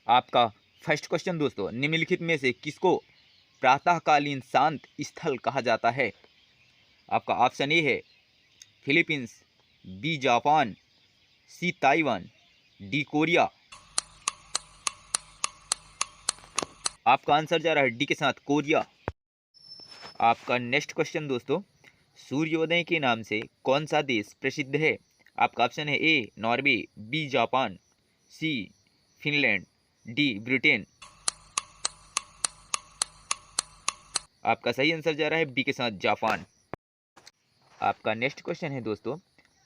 आपका first question दोस्तों, निम्नलिखित में से किसको प्रातःकालीन शांत स्थल कहा जाता है? आपका ऑप्शन ए है फिलीपींस, बी जापान, सी ताइवान, डी कोरिया। आपका आंसर जा रहा है डी के साथ, कोरिया। आपका नेक्स्ट क्वेश्चन दोस्तों, सूर्योदय के नाम से कौन सा देश प्रसिद्ध है? आपका ऑप्शन है A Norway, B Japan, C Finland, D Britain. आपका सही आंसर जा रहा है बी के साथ, जापान। आपका नेक्स्ट क्वेश्चन है दोस्तों,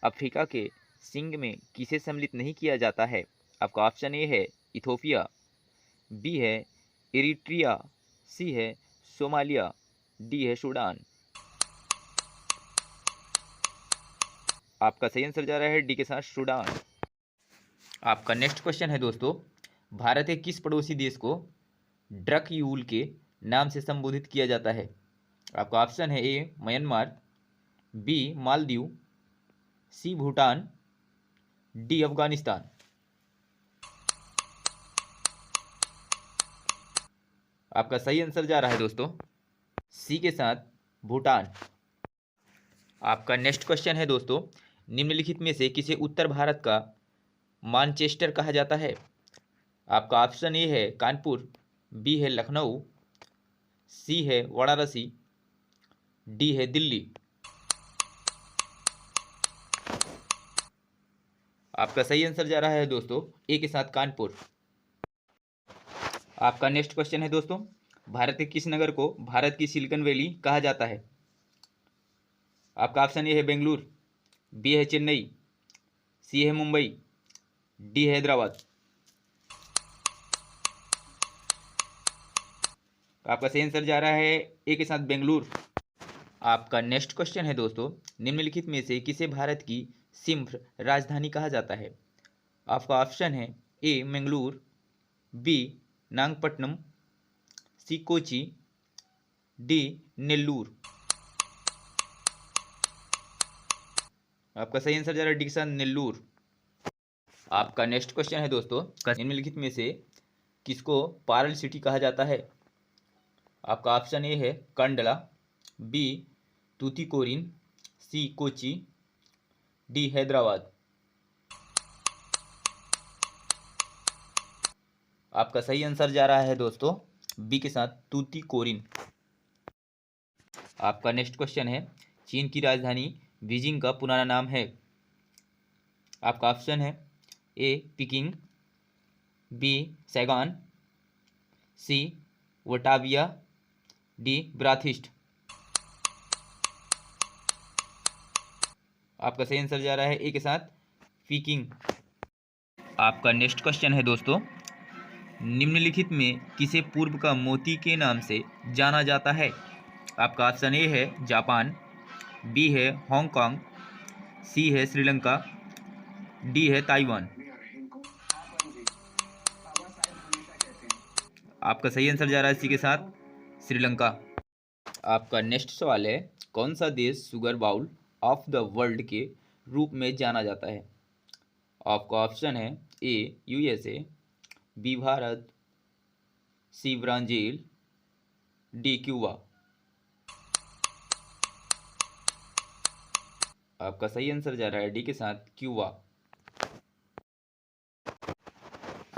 अफ्रीका के सिंह में किसे सम्मिलित नहीं किया जाता है? आपका ऑप्शन ए है इथोपिया, बी है इरिट्रिया, सी है सोमालिया, डी है सूडान। आपका सही आंसर जा रहा है डी के साथ, सूडान। आपका नेक्स्ट क्वेश्चन है दोस्तों, भारत के किस पड़ोसी देश को ड्रकयूल के नाम से संबोधित किया जाता है? आपका ऑप्शन है ए म्यांमार, बी मालदीव, सी भूटान, डी अफगानिस्तान। आपका सही आंसर जा रहा है दोस्तों सी के साथ, भूटान। आपका नेक्स्ट क्वेश्चन है दोस्तों, निम्नलिखित में से किसे उत्तर भारत का मानचेस्टर कहा जाता है? आपका ऑप्शन ए है कानपुर, बी है लखनऊ, सी है वाराणसी, डी है दिल्ली। आपका सही आंसर जा रहा है दोस्तों ए के साथ, कानपुर। आपका नेक्स्ट क्वेश्चन है दोस्तों, भारत के किस नगर को भारत की सिलिकॉन वैली कहा जाता है? आपका ऑप्शन ए है बेंगलुरु, बी है चेन्नई, सी है मुंबई, डी है हैदराबाद। आपका सही आंसर जा रहा है ए के साथ, बेंगलुरु। आपका नेक्स्ट क्वेश्चन है दोस्तों, निम्नलिखित में से किसे भारत की सिम्र राजधानी कहा जाता है? आपका ऑप्शन है ए मंगलूर, बी नागपट्टनम, सी कोची, डी नेल्लूर। आपका सही आंसर जा रहा है डी के साथ, नेल्लूर। आपका नेक्स्ट क्वेश्चन है दोस्तों, निम्नलिखित में से किसको पारल सिटी कहा जाता है? आपका ऑप्शन ए है कंडला, बी तूतीकोरिन, सी कोची, डी हैदराबाद। आपका सही आंसर जा रहा है दोस्तों बी के साथ, तूतीकोरिन। आपका नेक्स्ट क्वेश्चन है, चीन की राजधानी बीजिंग का पुराना नाम है? आपका ऑप्शन है ए पिकिंग, बी सैगान, सी वटाविया, डी ब्राथिस्ट। आपका सही आंसर जा रहा है ए के साथ, पीकिंग। आपका नेक्स्ट क्वेश्चन है दोस्तों, निम्नलिखित में किसे पूर्व का मोती के नाम से जाना जाता है? आपका ऑप्शन ए है जापान, बी है हांगकांग, सी है श्रीलंका, डी है ताइवान। आपका सही आंसर जा रहा है सी के साथ, श्रीलंका। आपका नेक्स्ट सवाल है, कौन सा देश sugar bowl of the world के रूप में जाना जाता है? आपका ऑप्शन है A USA, B Bharat, C Brazil, D Cuba. आपका सही आंसर जा रहा है डी के साथ, क्यूबा।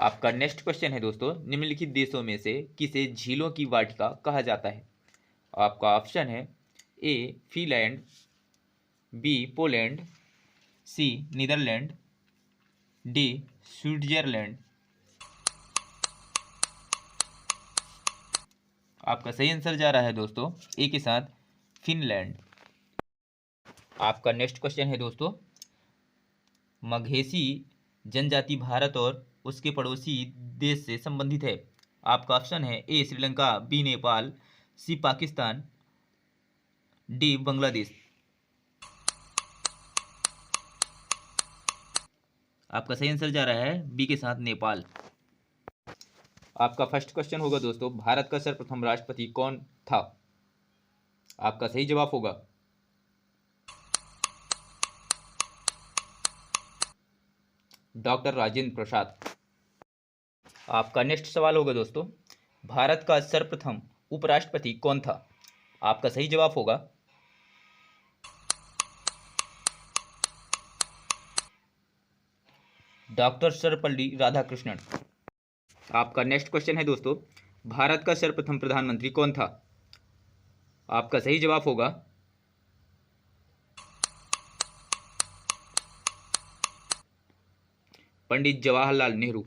आपका नेक्स्ट क्वेश्चन है दोस्तों, निम्नलिखित देशों में से किसे झीलों की वाटिका कहा जाता है? आपका ऑप्शन है ए फिनलैंड, बी पोलैंड, सी नीदरलैंड, डी स्विट्जरलैंड। आपका सही आंसर जा रहा है दोस्तों ए के साथ, फिनलैंड। आपका नेक्स्ट क्वेश्चन है दोस्तों, मघेसी जनजाति भारत और उसके पड़ोसी देश से संबंधित है? आपका ऑप्शन है ए श्रीलंका, बी नेपाल, सी पाकिस्तान, डी बांग्लादेश। आपका सही आंसर जा रहा है बी के साथ, नेपाल। आपका फर्स्ट क्वेश्चन होगा दोस्तों, भारत का सर्वप्रथम राष्ट्रपति कौन था? आपका सही जवाब होगा डॉक्टर राजेंद्र प्रसाद। आपका नेक्स्ट सवाल होगा दोस्तों, भारत का सर्वप्रथम उपराष्ट्रपति कौन था? आपका सही जवाब होगा डॉक्टर सर्वपल्ली राधाकृष्णन। आपका नेक्स्ट क्वेश्चन है दोस्तों, भारत का सर्वप्रथम प्रधानमंत्री कौन था? आपका सही जवाब होगा पंडित जवाहरलाल नेहरू।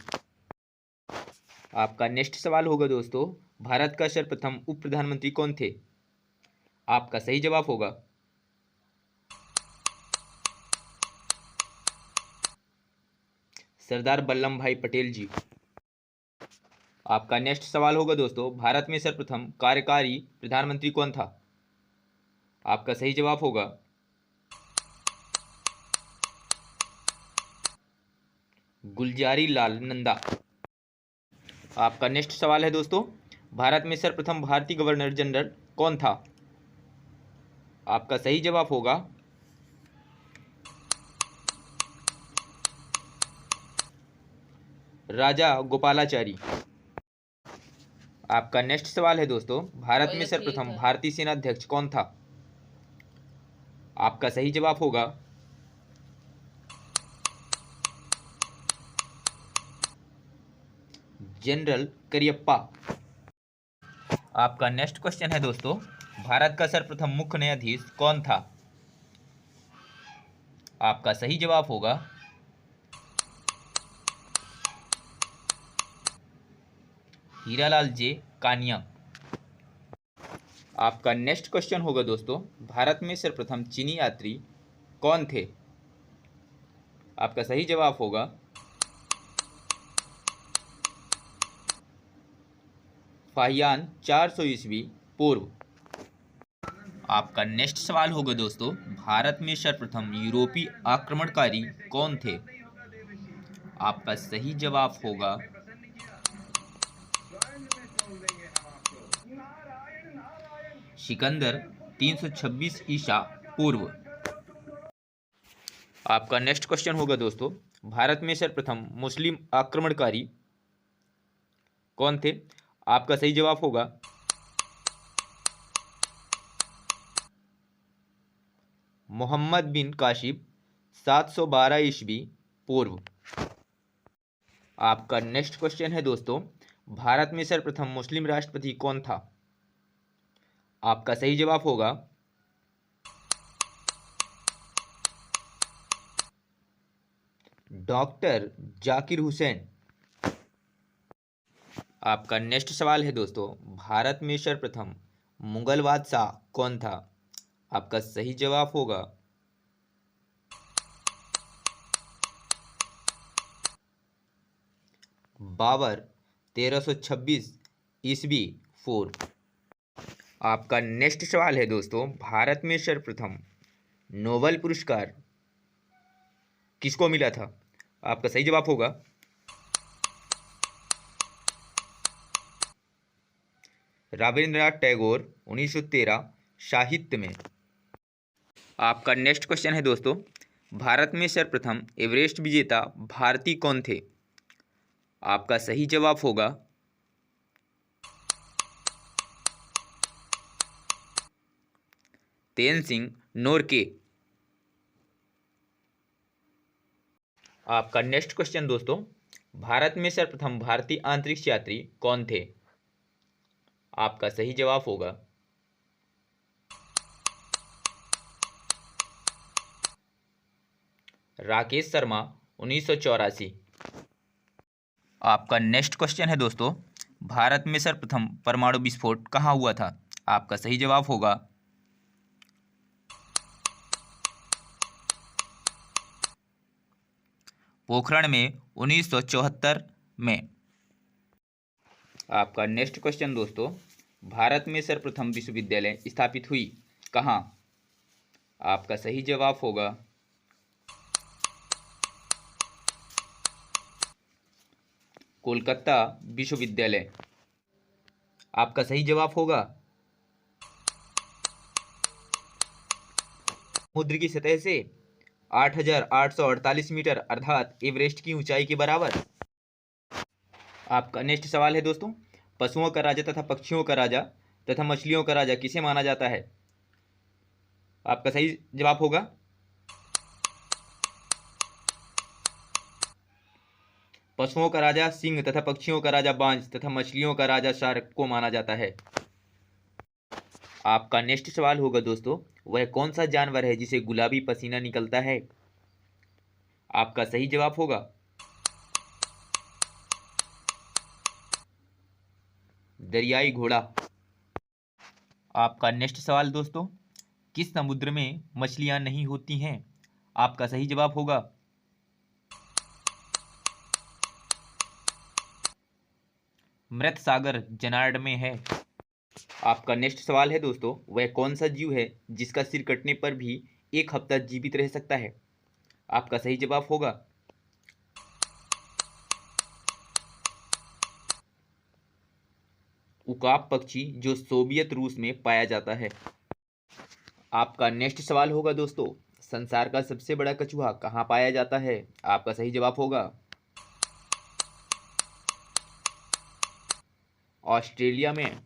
आपका नेक्स्ट सवाल होगा दोस्तों, भारत का सर्वप्रथम उप प्रधानमंत्री कौन थे? आपका सही जवाब होगा सरदार वल्लभ भाई पटेल जी। आपका नेक्स्ट सवाल होगा दोस्तों, भारत में सर्वप्रथम कार्यकारी प्रधानमंत्री कौन था? आपका सही जवाब होगा गुलजारी लाल नंदा। आपका नेक्स्ट सवाल है दोस्तों, भारत में सर्वप्रथम भारतीय गवर्नर जनरल कौन था? आपका सही जवाब होगा राजा गोपालाचारी। आपका नेक्स्ट सवाल है दोस्तों, भारत में सर्वप्रथम भारतीय सेना अध्यक्ष कौन था? आपका सही जवाब होगा जनरल करियप्पा। आपका नेक्स्ट क्वेश्चन है दोस्तों, भारत का सर्वप्रथम मुख्य न्यायाधीश कौन था? आपका सही जवाब होगा हीरालाल जे कानिया। आपका नेक्स्ट क्वेश्चन होगा दोस्तों, भारत में सर्वप्रथम चीनी यात्री कौन थे? आपका सही जवाब होगा फाहियान 400 ईस्वी पूर्व। आपका नेक्स्ट सवाल होगा दोस्तों, भारत में सर्वप्रथम यूरोपीय आक्रमणकारी कौन थे? आपका सही जवाब होगा सिकंदर 326 ईसा पूर्व। आपका नेक्स्ट क्वेश्चन होगा दोस्तों, भारत में सर्वप्रथम मुस्लिम आक्रमणकारी कौन थे? आपका सही जवाब होगा मोहम्मद बिन काशिफ 712 ईस्वी पूर्व। आपका नेक्स्ट क्वेश्चन है दोस्तों, भारत में सर्वप्रथम मुस्लिम राष्ट्रपति कौन था? आपका सही जवाब होगा डॉक्टर जाकिर हुसैन। आपका नेक्स्ट सवाल है दोस्तों, भारत में सर्वप्रथम मुगल बादशाह कौन था? आपका सही जवाब होगा बाबर 1326 ईस्वी पूर्व। आपका नेक्स्ट सवाल है दोस्तों, भारत में सर्वप्रथम नोबेल पुरस्कार किसको मिला था? आपका सही जवाब होगा रविंद्रनाथ टैगोर 1913 साहित्य में। आपका नेक्स्ट क्वेश्चन है दोस्तों, भारत में सर्वप्रथम एवरेस्ट विजेता भारतीय कौन थे? आपका सही जवाब होगा तेनसिंग नोरके। आपका नेक्स्ट क्वेश्चन दोस्तों, भारत में सर्वप्रथम भारतीय अंतरिक्ष यात्री कौन थे? आपका सही जवाब होगा राकेश शर्मा 1984। आपका नेक्स्ट क्वेश्चन है दोस्तों, भारत में सर्वप्रथम परमाणु विस्फोट कहाँ हुआ था? आपका सही जवाब होगा पोखरण में 1974 में। आपका नेक्स्ट क्वेश्चन दोस्तों, भारत में सर्वप्रथम विश्वविद्यालय स्थापित हुई कहाँ? आपका सही जवाब होगा कोलकाता विश्वविद्यालय। आपका सही जवाब होगा समुद्र की सतह से 8,848 मीटर अर्थात एवरेस्ट की ऊंचाई के बराबर। आपका नेक्स्ट सवाल है दोस्तों, पशुओं का राजा तथा पक्षियों का राजा तथा मछलियों का राजा किसे माना जाता है? आपका सही जवाब होगा पशुओं का राजा सिंह तथा पक्षियों का राजा बांझ तथा मछलियों का राजा शार्क को माना जाता है। आपका नेक्स्ट सवाल होगा दोस्तों, वह कौन सा जानवर है जिसे गुलाबी पसीना निकलता है? आपका सही जवाब होगा दरियाई घोड़ा। आपका नेक्स्ट सवाल दोस्तों, किस समुद्र में मछलियां नहीं होती हैं? आपका सही जवाब होगा मृत सागर जनार्ड में है। आपका नेक्स्ट सवाल है दोस्तों, वह कौन सा जीव है जिसका सिर कटने पर भी 1 हफ्ता जीवित रह सकता है? आपका सही जवाब होगा उकाप पक्षी, जो सोवियत रूस में पाया जाता है। आपका नेक्स्ट सवाल होगा दोस्तों, संसार का सबसे बड़ा कछुआ कहाँ पाया जाता है? आपका सही जवाब होगा ऑस्ट्रेलिया में।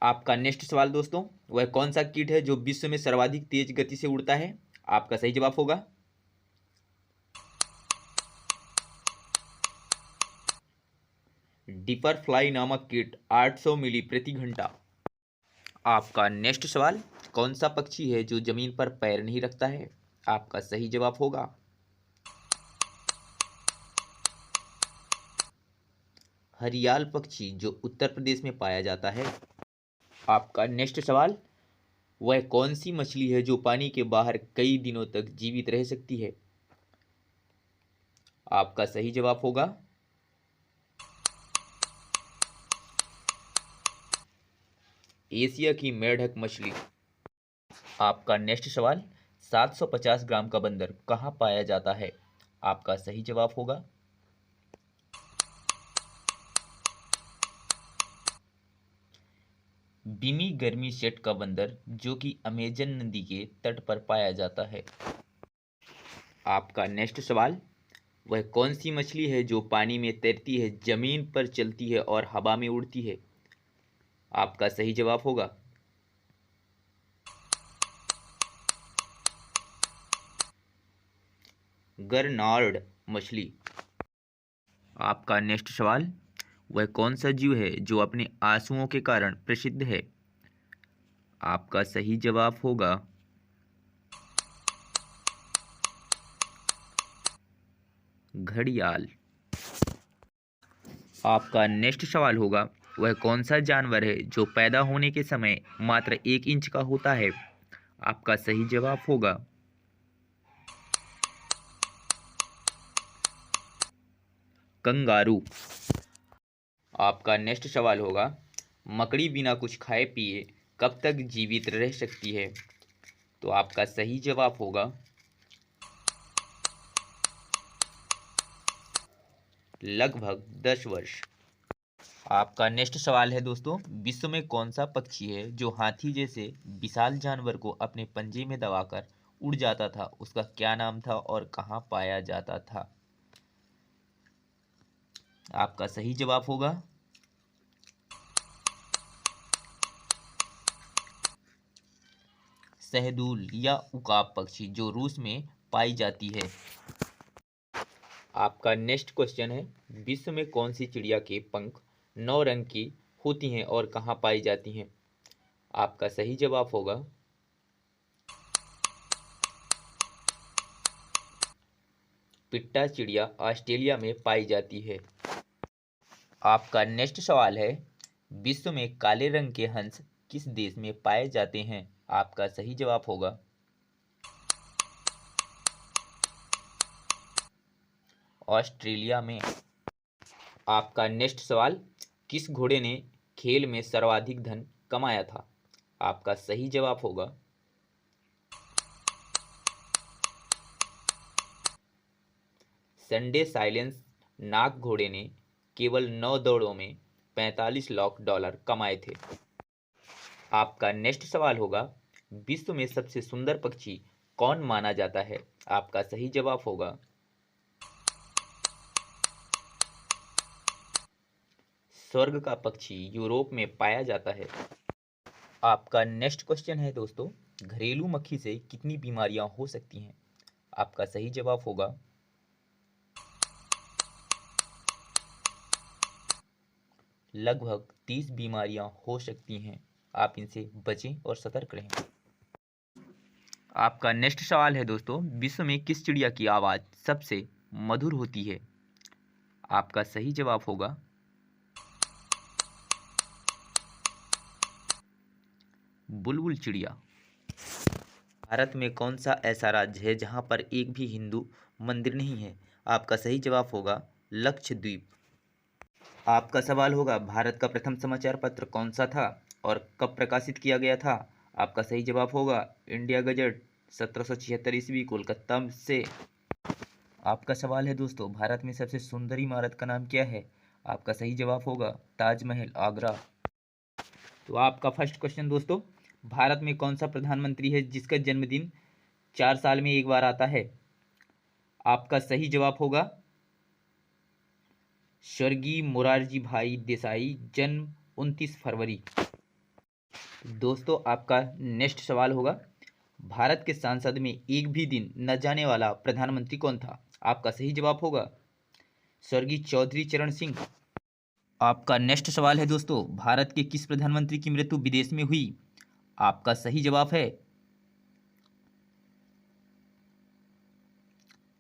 आपका नेक्स्ट सवाल दोस्तों, वह कौन सा कीट है जो विश्व में सर्वाधिक तेज गति से उड़ता है? आपका सही जवाब होगा डिपर फ्लाई नामक कीट 800 मीली प्रति घंटा। आपका नेक्स्ट सवाल, कौन सा पक्षी है जो जमीन पर पैर नहीं रखता है? आपका सही जवाब होगा हरियाल पक्षी, जो उत्तर प्रदेश में पाया जाता है। आपका नेक्स्ट सवाल, वह कौन सी मछली है जो पानी के बाहर कई दिनों तक जीवित रह सकती है? आपका सही जवाब होगा एशिया की मेढक मछली। आपका नेक्स्ट सवाल, 750 ग्राम का बंदर कहाँ पाया जाता है? आपका सही जवाब होगा बिमी गर्मी सेट का बंदर, जो कि अमेजन नदी के तट पर पाया जाता है। आपका नेक्स्ट सवाल, वह कौन सी मछली है जो पानी में तैरती है, जमीन पर चलती है और हवा में उड़ती है? आपका सही जवाब होगा गरनार्ड मछली। आपका नेक्स्ट सवाल, वह कौन सा जीव है जो अपने आंसुओं के कारण प्रसिद्ध है? आपका सही जवाब होगा घड़ियाल। आपका नेक्स्ट सवाल होगा, वह कौन सा जानवर है जो पैदा होने के समय मात्र 1 इंच का होता है? आपका सही जवाब होगा कंगारू। आपका नेक्स्ट सवाल होगा, मकड़ी बिना कुछ खाए पिए कब तक जीवित रह सकती है? तो आपका सही जवाब होगा लगभग 10 वर्ष। आपका नेक्स्ट सवाल है दोस्तों, विश्व में कौन सा पक्षी है जो हाथी जैसे विशाल जानवर को अपने पंजे में दबाकर उड़ जाता था? उसका क्या नाम था और कहाँ पाया जाता था? आपका सही जवाब होगा सहदूल या उकाब पक्षी, जो रूस में पाई जाती है। आपका नेक्स्ट क्वेश्चन है, विश्व में कौन सी चिड़िया के पंख 9 रंग की होती हैं और कहाँ पाई जाती हैं? आपका सही जवाब होगा पिट्टा चिड़िया ऑस्ट्रेलिया में पाई जाती है। आपका नेक्स्ट सवाल है, विश्व में काले रंग के हंस किस देश में पाए जाते हैं? आपका सही जवाब होगा ऑस्ट्रेलिया में। आपका नेक्स्ट सवाल, किस घोड़े ने खेल में सर्वाधिक धन कमाया था? आपका सही जवाब होगा संडे साइलेंस नाग घोड़े ने केवल 9 दौड़ों में $45 लाख कमाए थे। आपका नेक्स्ट सवाल होगा, विश्व में सबसे सुंदर पक्षी कौन माना जाता है? आपका सही जवाब होगा स्वर्ग का पक्षी यूरोप में पाया जाता है? आपका नेक्स्ट क्वेश्चन है दोस्तों, घरेलू मक्खी से कितनी बीमारियां हो सकती हैं? आपका सही जवाब होगा लगभग 30 बीमारियां हो सकती हैं। आप इनसे बचें और सतर्क रहें। आपका नेक्स्ट सवाल है दोस्तों, विश्व में किस चिड़िया की आवाज़ सबसे मधुर होती है? आपका सही जवाब होगा बुलबुल चिड़िया। भारत में कौन सा ऐसा राज्य है जहां पर एक भी हिंदू मंदिर नहीं है? आपका सही जवाब होगा लक्षद्वीप। आपका सवाल होगा, भारत का प्रथम समाचार पत्र कौन सा था और कब प्रकाशित किया गया था? आपका सही जवाब होगा इंडिया गजट 1776 ईस्वी, कोलकाता से। आपका सवाल है दोस्तों, भारत में सबसे सुंदर इमारत का नाम क्या है? आपका सही जवाब होगा ताजमहल, आगरा। तो आपका फर्स्ट क्वेश्चन दोस्तों, भारत में कौन सा प्रधानमंत्री है जिसका जन्मदिन 4 साल में एक बार आता है? आपका सही जवाब होगा स्वर्गीय मोरारजी भाई देसाई, जन्म 29 फरवरी। दोस्तों आपका नेक्स्ट सवाल होगा, भारत के संसद में एक भी दिन न जाने वाला प्रधानमंत्री कौन था? आपका सही जवाब होगा स्वर्गीय चौधरी चरण सिंह। आपका नेक्स्ट सवाल है दोस्तों, भारत के किस प्रधानमंत्री की मृत्यु विदेश में हुई? आपका सही जवाब है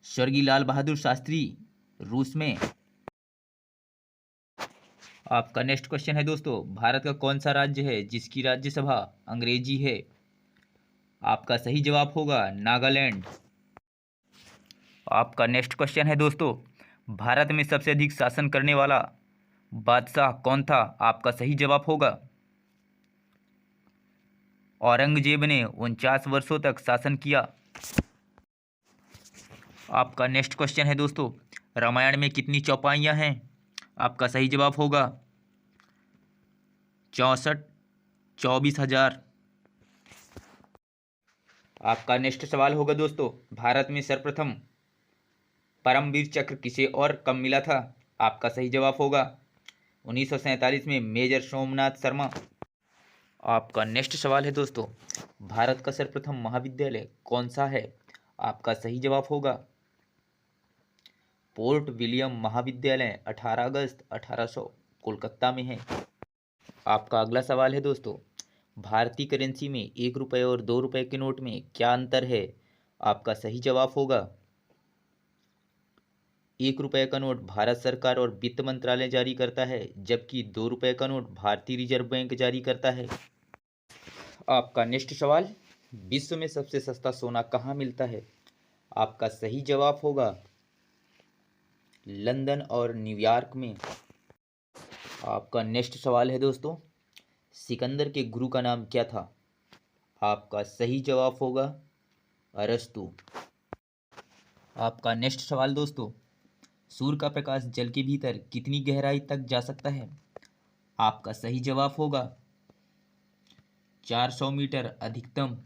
स्वर्गीय लाल बहादुर शास्त्री, रूस में। आपका नेक्स्ट क्वेश्चन है दोस्तों, भारत का कौन सा राज्य है जिसकी राज्यसभा अंग्रेजी है? आपका सही जवाब होगा नागालैंड। आपका नेक्स्ट क्वेश्चन है दोस्तों, भारत में सबसे अधिक शासन करने वाला बादशाह कौन था? आपका सही जवाब होगा औरंगजेब ने 49 वर्षों तक शासन किया। आपका नेक्स्ट क्वेश्चन है दोस्तों, रामायण में कितनी चौपाइयाँ हैं? आपका सही जवाब होगा 24,000। आपका नेक्स्ट सवाल होगा दोस्तों, भारत में सर्वप्रथम परमवीर चक्र किसे और कब मिला था? आपका सही जवाब होगा 1947 में मेजर सोमनाथ शर्मा। आपका नेक्स्ट सवाल है दोस्तों, भारत का सर्वप्रथम महाविद्यालय कौन सा है? आपका सही जवाब होगा पोर्ट विलियम महाविद्यालय, 18 अगस्त 1800, कोलकाता में है। आपका अगला सवाल है दोस्तों, भारतीय करेंसी में 1 रुपये और 2 रुपये के नोट में क्या अंतर है? आपका सही जवाब होगा 1 रुपये का नोट भारत सरकार और वित्त मंत्रालय जारी करता है, जबकि 2 रुपये का नोट भारतीय रिजर्व बैंक जारी करता है। आपका नेक्स्ट सवाल, विश्व में सबसे सस्ता सोना कहाँ मिलता है? आपका सही जवाब होगा लंदन और न्यूयॉर्क में। आपका नेक्स्ट सवाल है दोस्तों, सिकंदर के गुरु का नाम क्या था? आपका सही जवाब होगा अरस्तु। आपका नेक्स्ट सवाल दोस्तों, सूर्य का प्रकाश जल के भीतर कितनी गहराई तक जा सकता है? आपका सही जवाब होगा 400 मीटर अधिकतम।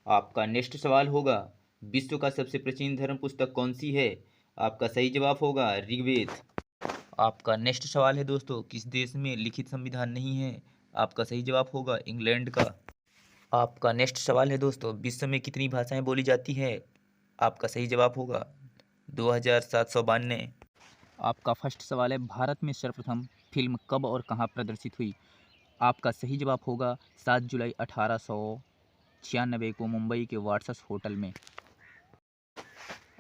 आपका नेक्स्ट सवाल होगा, विश्व का सबसे प्राचीन धर्म पुस्तक कौन सी है? आपका सही जवाब होगा ऋग्वेद। आपका नेक्स्ट सवाल है दोस्तों, किस देश में लिखित संविधान नहीं है? आपका सही जवाब होगा इंग्लैंड का। आपका नेक्स्ट सवाल है दोस्तों, विश्व में कितनी भाषाएं बोली जाती है? आपका सही जवाब होगा 2792। आपका फर्स्ट सवाल है, भारत में सर्वप्रथम फिल्म कब और कहां प्रदर्शित हुई? आपका सही जवाब होगा 7 जुलाई 1896 को मुंबई के वाटर्स होटल में।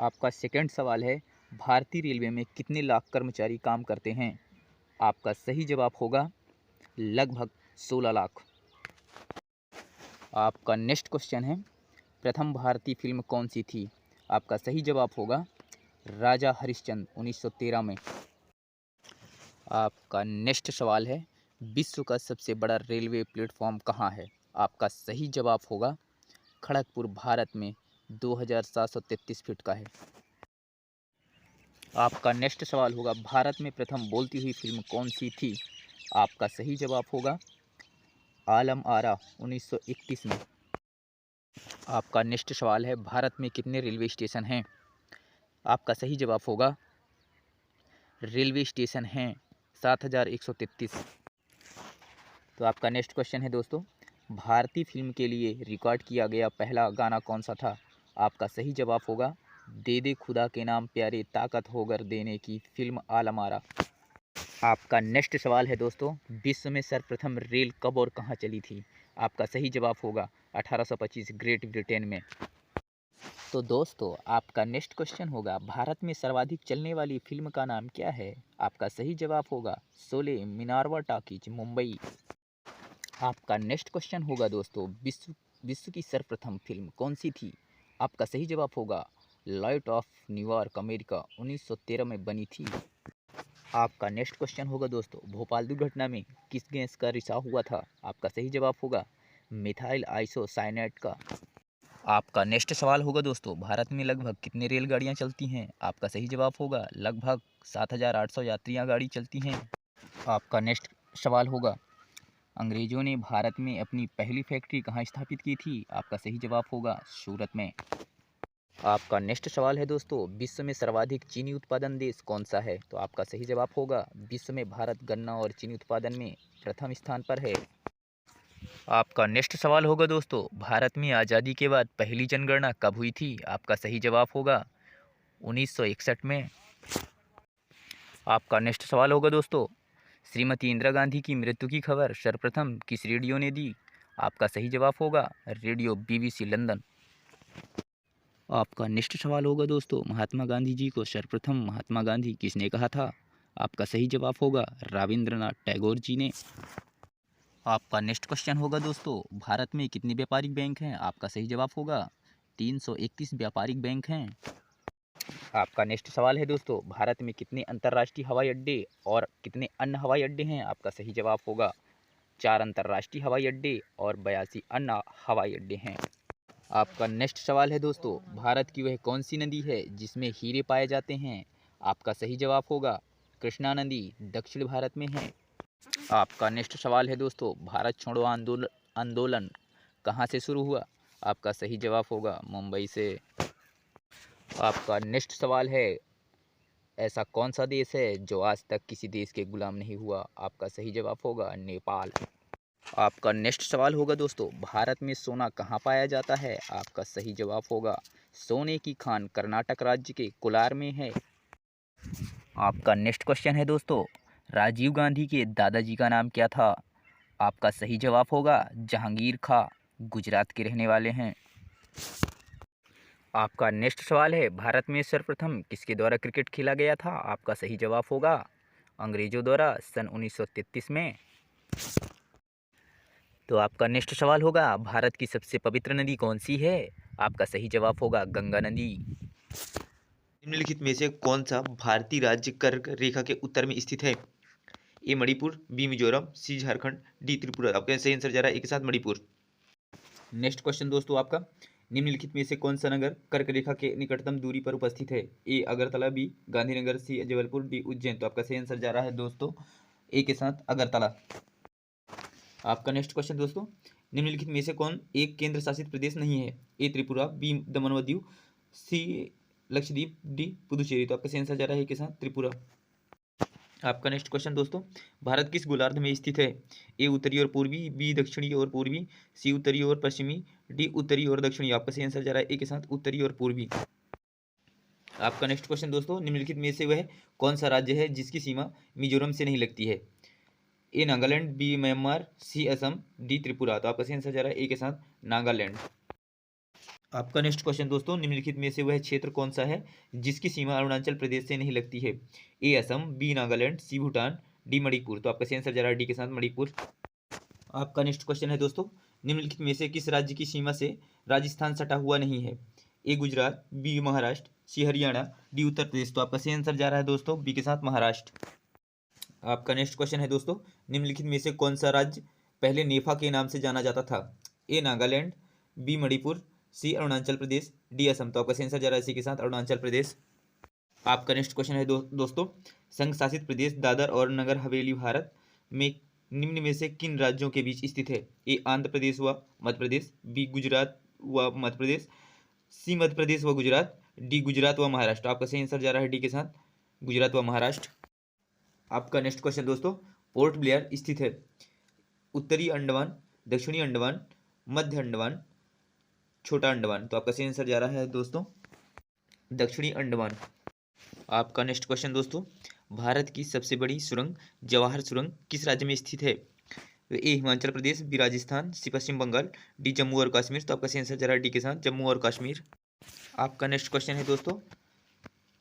आपका सेकंड सवाल है, भारतीय रेलवे में कितने लाख कर्मचारी काम करते हैं? आपका सही जवाब होगा लगभग 16 लाख। आपका नेक्स्ट क्वेश्चन है, प्रथम भारतीय फिल्म कौन सी थी? आपका सही जवाब होगा राजा हरिश्चंद्र, 1913 में। आपका नेक्स्ट सवाल है, विश्व का सबसे बड़ा रेलवे प्लेटफॉर्म कहाँ है? आपका सही जवाब होगा खड़गपुर, भारत में 2733 फीट का है। आपका नेक्स्ट सवाल होगा, भारत में प्रथम बोलती हुई फिल्म कौन सी थी? आपका सही जवाब होगा आलम आरा, 1931 में। आपका नेक्स्ट सवाल है, भारत में कितने रेलवे स्टेशन हैं? आपका सही जवाब होगा रेलवे स्टेशन हैं 7133। तो आपका नेक्स्ट क्वेश्चन है दोस्तों, भारतीय फिल्म के लिए रिकॉर्ड किया गया पहला गाना कौन सा था? आपका सही जवाब होगा दे दे खुदा के नाम प्यारे ताकत होकर देने की फिल्म आलमारा। आपका नेक्स्ट सवाल है दोस्तों, विश्व में सर्वप्रथम रेल कब और कहाँ चली थी? आपका सही जवाब होगा 1825 ग्रेट ब्रिटेन में। तो दोस्तों आपका नेक्स्ट क्वेश्चन होगा, भारत में सर्वाधिक चलने वाली फिल्म का नाम क्या है? आपका सही जवाब होगा शोले मिनार्वा टॉकीज मुंबई। आपका नेक्स्ट क्वेश्चन होगा दोस्तों, विश्व की सर्वप्रथम फिल्म कौन सी थी? आपका सही जवाब होगा लाइट ऑफ न्यूयॉर्क अमेरिका 1913 में बनी थी। आपका नेक्स्ट क्वेश्चन होगा दोस्तों, भोपाल दुर्घटना में किस गैस का रिसाव हुआ था? आपका सही जवाब होगा मिथाइल आइसोसाइनेट का। आपका नेक्स्ट सवाल होगा दोस्तों, भारत में लगभग कितनी रेलगाड़ियां चलती हैं? आपका सही जवाब होगा लगभग 7800 यात्रियां गाड़ी चलती हैं। आपका नेक्स्ट सवाल होगा, अंग्रेजों ने भारत में अपनी पहली फैक्ट्री कहाँ स्थापित की थी? आपका सही जवाब होगा सूरत में। आपका नेक्स्ट सवाल है दोस्तों, विश्व में सर्वाधिक चीनी उत्पादन देश कौन सा है? तो आपका सही जवाब होगा विश्व में भारत गन्ना और चीनी उत्पादन में प्रथम स्थान पर है। आपका नेक्स्ट सवाल होगा दोस्तों, भारत में आज़ादी के बाद पहली जनगणना कब हुई थी? आपका सही जवाब होगा 1961 में। आपका नेक्स्ट सवाल होगा दोस्तों, श्रीमती इंदिरा गांधी की मृत्यु की खबर सर्वप्रथम किस रेडियो ने दी? आपका सही जवाब होगा रेडियो BBC लंदन। आपका नेक्स्ट सवाल होगा दोस्तों, महात्मा गांधी जी को सर्वप्रथम महात्मा गांधी किसने कहा था? आपका सही जवाब होगा रविंद्रनाथ टैगोर जी ने। आपका नेक्स्ट क्वेश्चन होगा दोस्तों, भारत में कितने व्यापारिक बैंक हैं? आपका सही जवाब होगा 331 व्यापारिक बैंक हैं। आपका नेक्स्ट सवाल है दोस्तों, भारत में कितने अंतर्राष्ट्रीय हवाई अड्डे और कितने अन्य हवाई अड्डे हैं? आपका सही जवाब होगा 4 अंतर्राष्ट्रीय हवाई अड्डे और 82 अन्य हवाई अड्डे हैं। आपका नेक्स्ट सवाल है दोस्तों, भारत की वह कौन सी नदी है जिसमें हीरे पाए जाते हैं? आपका सही जवाब होगा कृष्णा नदी दक्षिण भारत में है। आपका नेक्स्ट सवाल है दोस्तों, भारत छोड़ो आंदोलन कहाँ से शुरू हुआ? आपका सही जवाब होगा मुंबई से। आपका नेक्स्ट सवाल है, ऐसा कौन सा देश है जो आज तक किसी देश के गुलाम नहीं हुआ? आपका सही जवाब होगा नेपाल। आपका नेक्स्ट सवाल होगा दोस्तों, भारत में सोना कहाँ पाया जाता है? आपका सही जवाब होगा सोने की खान कर्नाटक राज्य के कोलार में है। आपका नेक्स्ट क्वेश्चन है दोस्तों, राजीव गांधी के दादाजी का नाम क्या था? आपका सही जवाब होगा जहांगीर खां, गुजरात के रहने वाले हैं। आपका नेक्स्ट सवाल है, भारत में सर्वप्रथम किसके द्वारा क्रिकेट खेला गया था? आपका सही जवाब होगा अंग्रेजों द्वारा सन 1933 में। तो आपका नेक्स्ट सवाल होगा, भारत की सबसे पवित्र नदी कौन सी है? आपका सही जवाब होगा गंगा नदी। निम्नलिखित में से कौन सा भारतीय राज्य कर्क रेखा के उत्तर में स्थित है? ए मणिपुर, बी मिजोरम, सी झारखंड, डी त्रिपुरा। आपका सही आंसर जा रहा है एक साथ मणिपुर। नेक्स्ट क्वेश्चन दोस्तों आपका, निम्नलिखित में से कौन सा नगर कर्क रेखा के निकटतम दूरी पर उपस्थित है? ए अगरतला, बी गांधीनगर, सी जबलपुर, डी उज्जैन। तो आपका सही आंसर जा रहा है दोस्तों ए के साथ अगरतला। आपका नेक्स्ट क्वेश्चन दोस्तों, निम्नलिखित में से कौन एक केंद्र शासित प्रदेश नहीं है? ए त्रिपुरा, बी दमन व दीव, सी लक्षद्वीप, डी पुदुचेरी। तो आपका सही आंसर जा रहा है के साथ त्रिपुरा। आपका नेक्स्ट क्वेश्चन दोस्तों, भारत किस गोलार्ध में स्थित है? ए उत्तरी और पूर्वी, बी दक्षिणी और पूर्वी, सी उत्तरी और पश्चिमी, डी उत्तरी और दक्षिणी। आपका सही आंसर जा रहा है ए के साथ उत्तरी और पूर्वी। आपका नेक्स्ट क्वेश्चन दोस्तों, निम्नलिखित में से वह कौन सा राज्य है जिसकी सीमा मिजोरम से नहीं लगती है? ए नागालैंड, बी म्यांमार, सी असम, डी त्रिपुरा। तो आपका सही आंसर जा रहा है ए के साथ नागालैंड। आपका नेक्स्ट क्वेश्चन दोस्तों, निम्नलिखित में से वह क्षेत्र कौन सा है जिसकी सीमा अरुणाचल प्रदेश से नहीं लगती है? ए असम, बी नागालैंड, सी भूटान, डी मणिपुर। तो आपका सही आंसर जा रहा है डी के साथ मणिपुर। आपका नेक्स्ट क्वेश्चन है दोस्तों, निम्नलिखित में से किस राज्य की सीमा से राजस्थान सटा हुआ नहीं है? ए गुजरात, बी महाराष्ट्र, सी हरियाणा, डी उत्तर प्रदेश। तो आपका सही आंसर जा रहा है दोस्तों बी के साथ महाराष्ट्र। आपका नेक्स्ट क्वेश्चन है दोस्तों, निम्नलिखित में से कौन सा राज्य पहले नेफा के नाम से जाना जाता था? ए नागालैंड, बी मणिपुर, सी अरुणाचल प्रदेश, डी असम। तो आपका सही आंसर जा रहा है इसी के साथ अरुणाचल प्रदेश। आपका नेक्स्ट क्वेश्चन है दोस्तों, संघ शासित प्रदेश दादर और नगर हवेली भारत में निम्न में से किन राज्यों के बीच स्थित है? ए आंध्र प्रदेश व मध्य प्रदेश, बी गुजरात व मध्य प्रदेश, सी मध्य प्रदेश व गुजरात, डी गुजरात व महाराष्ट्र। आपका सही आंसर जा रहा है डी के साथ गुजरात व महाराष्ट्र। आपका नेक्स्ट क्वेश्चन दोस्तों, पोर्ट ब्लेयर स्थित है उत्तरी अंडमान, दक्षिणी अंडमान, मध्य अंडमान, छोटा अंडमान। तो आपका सही आंसर जा रहा है दोस्तों दक्षिणी अंडमान। आपका नेक्स्ट क्वेश्चन दोस्तों, भारत की सबसे बड़ी सुरंग जवाहर सुरंग किस राज्य में स्थित है? ए हिमाचल प्रदेश, बी राजस्थान, सी पश्चिम बंगाल, डी जम्मू और कश्मीर। तो आपका सही आंसर जा रहा है डी के साथ जम्मू और कश्मीर। आपका नेक्स्ट क्वेश्चन है दोस्तों,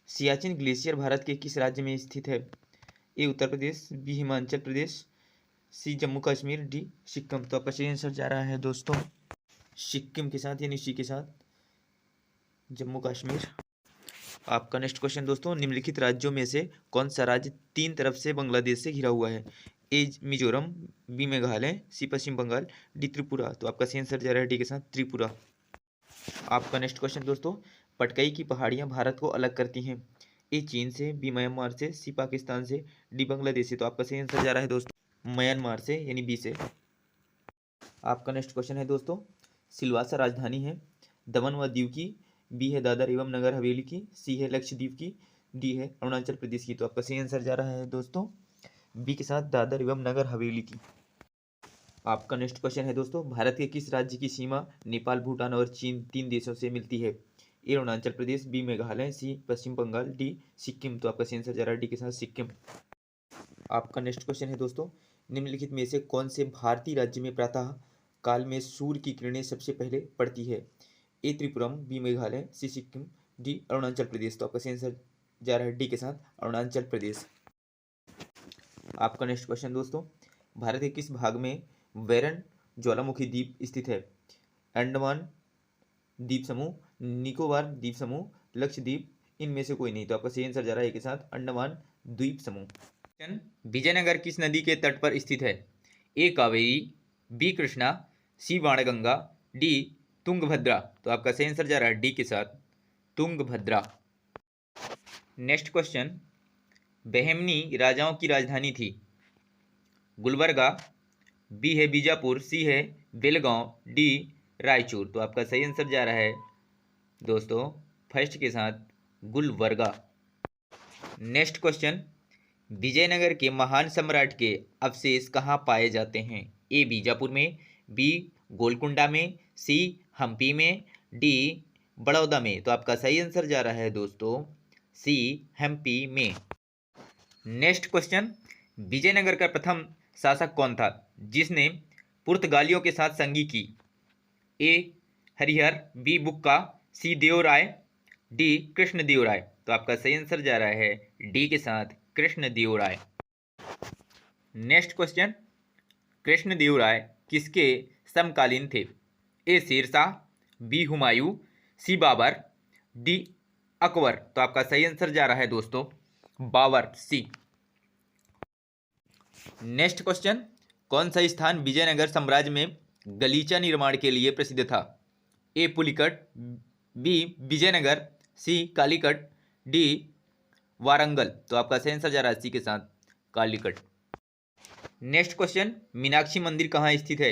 सियाचिन ग्लेशियर भारत के किस राज्य में स्थित है? ए उत्तर प्रदेश, बी हिमाचल प्रदेश, सी जम्मू कश्मीर, डी सिक्किम। तो आपका सही आंसर जा रहा है दोस्तों सिक्किम के साथ, यानी सी के साथ जम्मू कश्मीर। आपका नेक्स्ट क्वेश्चन दोस्तों, निम्नलिखित राज्यों में से कौन सा राज्य तीन तरफ से बांग्लादेश से घिरा हुआ है? ए मिजोरम, बी मेघालय, सी पश्चिम बंगाल, डी त्रिपुरा। तो आपका सही आंसर जा रहा है डी के साथ त्रिपुरा। आपका नेक्स्ट क्वेश्चन दोस्तों, पटकई की पहाड़ियाँ भारत को अलग करती हैं? ए चीन से, बी म्यांमार से, सी पाकिस्तान से, डी बांग्लादेश से। तो आपका सही आंसर जा रहा है दोस्तों म्यांमार से, यानी बी से। आपका नेक्स्ट क्वेश्चन है दोस्तों, सिलवासा राजधानी है दमन व दीव की, बी है दादर एवं नगर हवेली की, सी है लक्षद्वीप की, डी है अरुणाचल प्रदेश की। तो आपका सही आंसर जा रहा है दोस्तों बी के साथ दादर एवं नगर हवेली की। आपका नेक्स्ट क्वेश्चन है दोस्तों, भारत के किस राज्य की सीमा नेपाल, भूटान और चीन तीन देशों से मिलती है? ए अरुणाचल प्रदेश, बी मेघालय, सी पश्चिम बंगाल, डी सिक्किम। तो आपका सही आंसर जा रहा है डी के साथ सिक्किम। आपका नेक्स्ट क्वेश्चन है दोस्तों, निम्नलिखित में से कौन से भारतीय राज्य में प्रातः काल में सूर्य की किरणें सबसे पहले पड़ती है? ए त्रिपुरम, बी मेघालय, सी सिक्किम, डी अरुणाचल प्रदेश। तो आपका सही आंसर जा रहा है डी के साथ अरुणाचल प्रदेश। आपका नेक्स्ट क्वेश्चन दोस्तों, भारत के किस भाग में वेरन ज्वालामुखी द्वीप स्थित है? अंडमान द्वीप समूह, निकोबार द्वीप समूह, लक्षद्वीप, इनमें से कोई नहीं। तो आपका सही आंसर जा रहा है ए के साथ अंडमान द्वीप समूह। विजयनगर किस नदी के तट पर स्थित है? ए कावेरी, बी कृष्णा, सी बाणगंगा, डी तुंगभद्रा। तो आपका सही आंसर जा रहा है डी के साथ तुंगभद्रा। नेक्स्ट क्वेश्चन, बहमनी राजाओं की राजधानी थी? गुलबर्गा, बी है बीजापुर, सी है बेलगांव, डी रायचूर। तो आपका सही आंसर जा रहा है दोस्तों फर्स्ट के साथ गुलबर्गा। नेक्स्ट क्वेश्चन, विजयनगर के महान सम्राट के अवशेष कहाँ पाए जाते हैं? ए बीजापुर में, बी गोलकुंडा में, सी हम्पी में, डी बड़ौदा में। तो आपका सही आंसर जा रहा है दोस्तों सी हम्पी में। नेक्स्ट क्वेश्चन, विजयनगर का प्रथम शासक कौन था जिसने पुर्तगालियों के साथ संधि की? ए हरिहर, बी बुक्का, सी देवराय, डी कृष्णदेवराय। तो आपका सही आंसर जा रहा है डी के साथ कृष्णदेवराय। नेक्स्ट क्वेश्चन, कृष्णदेवराय किसके समकालीन थे? ए शेरशाह, बी हुमायूं, सी बाबर, डी अकबर। तो आपका सही आंसर जा रहा है दोस्तों बाबर, सी। नेक्स्ट क्वेश्चन, कौन सा स्थान विजयनगर साम्राज्य में गलीचा निर्माण के लिए प्रसिद्ध था? ए पुलिकट, बी विजयनगर, सी कालीकट, डी वारंगल। तो आपका सही आंसर जा रहा है सी के साथ कालीकट। नेक्स्ट क्वेश्चन, मीनाक्षी मंदिर कहाँ स्थित है?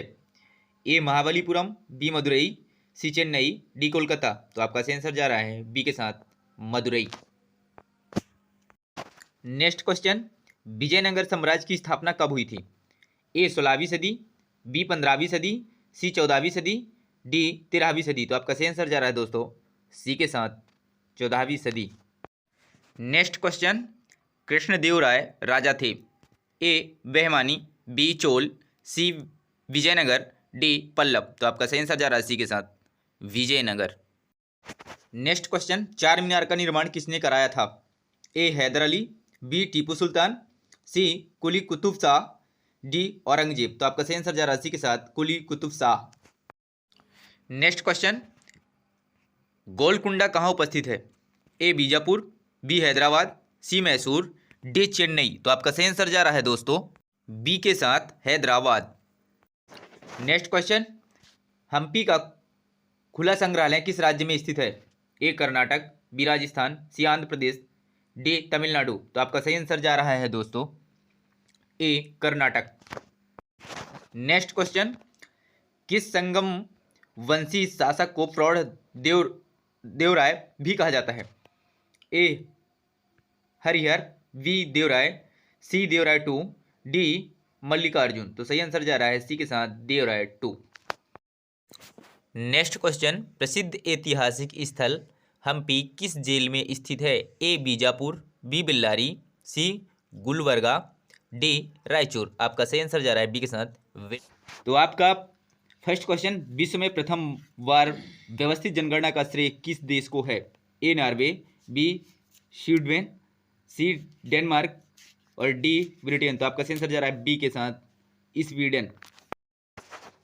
ए महाबलीपुरम, बी मदुरई, सी चेन्नई, डी कोलकाता। तो आपका सही आंसर जा रहा है बी के साथ मदुरई। नेक्स्ट क्वेश्चन, विजयनगर साम्राज्य की स्थापना कब हुई थी? ए 16वीं सदी, बी 15वीं सदी, सी 14वीं सदी, डी 13वीं सदी। तो आपका सही आंसर जा रहा है दोस्तों सी के साथ 14वीं सदी। नेक्स्ट क्वेश्चन, कृष्णदेवराय राजा थे? ए बहमानी, बी चोल, सी विजयनगर, डी पल्लव। तो आपका सही आंसर जा रहा है सी के साथ विजयनगर। नेक्स्ट क्वेश्चन, चार मीनार का निर्माण किसने कराया था? ए हैदर अली, बी टीपू सुल्तान, सी कुली कुतुब शाह, डी औरंगजेब। तो आपका सही आंसर जा रहा है सी के साथ कुली कुतुब शाह। नेक्स्ट क्वेश्चन, गोलकुंडा कहाँ उपस्थित है? ए बीजापुर, बी हैदराबाद, सी मैसूर, डी चेन्नई। तो आपका सही आंसर जा रहा है दोस्तों बी के साथ हैदराबाद। नेक्स्ट क्वेश्चन, हम्पी का खुला संग्रहालय किस राज्य में स्थित है? ए कर्नाटक, बी राजस्थान, सी आंध्र प्रदेश, डी तमिलनाडु। तो आपका सही आंसर जा रहा है दोस्तों ए कर्नाटक। नेक्स्ट क्वेश्चन, किस संगम वंशी शासक को प्रौढ़ देवराय भी कहा जाता है? ए हरिहर, बी देवराय, सी देवराय 2, डी मल्लिकार्जुन। तो सही आंसर जा रहा है सी के साथ देवराय 2। नेक्स्ट क्वेश्चन, प्रसिद्ध ऐतिहासिक स्थल हम्पी किस जेल में स्थित है? ए बीजापुर, बी बेल्लारी, सी गुलबर्गा, डी रायचूर। आपका सही आंसर जा रहा है बी के साथ। तो आपका फर्स्ट क्वेश्चन, विश्व में प्रथम बार व्यवस्थित जनगणना का श्रेय किस देश को है? A Norway, B Sweden, C Denmark और डी ब्रिटेन। तो आपका सही आंसर जा रहा है बी के साथ स्वीडन।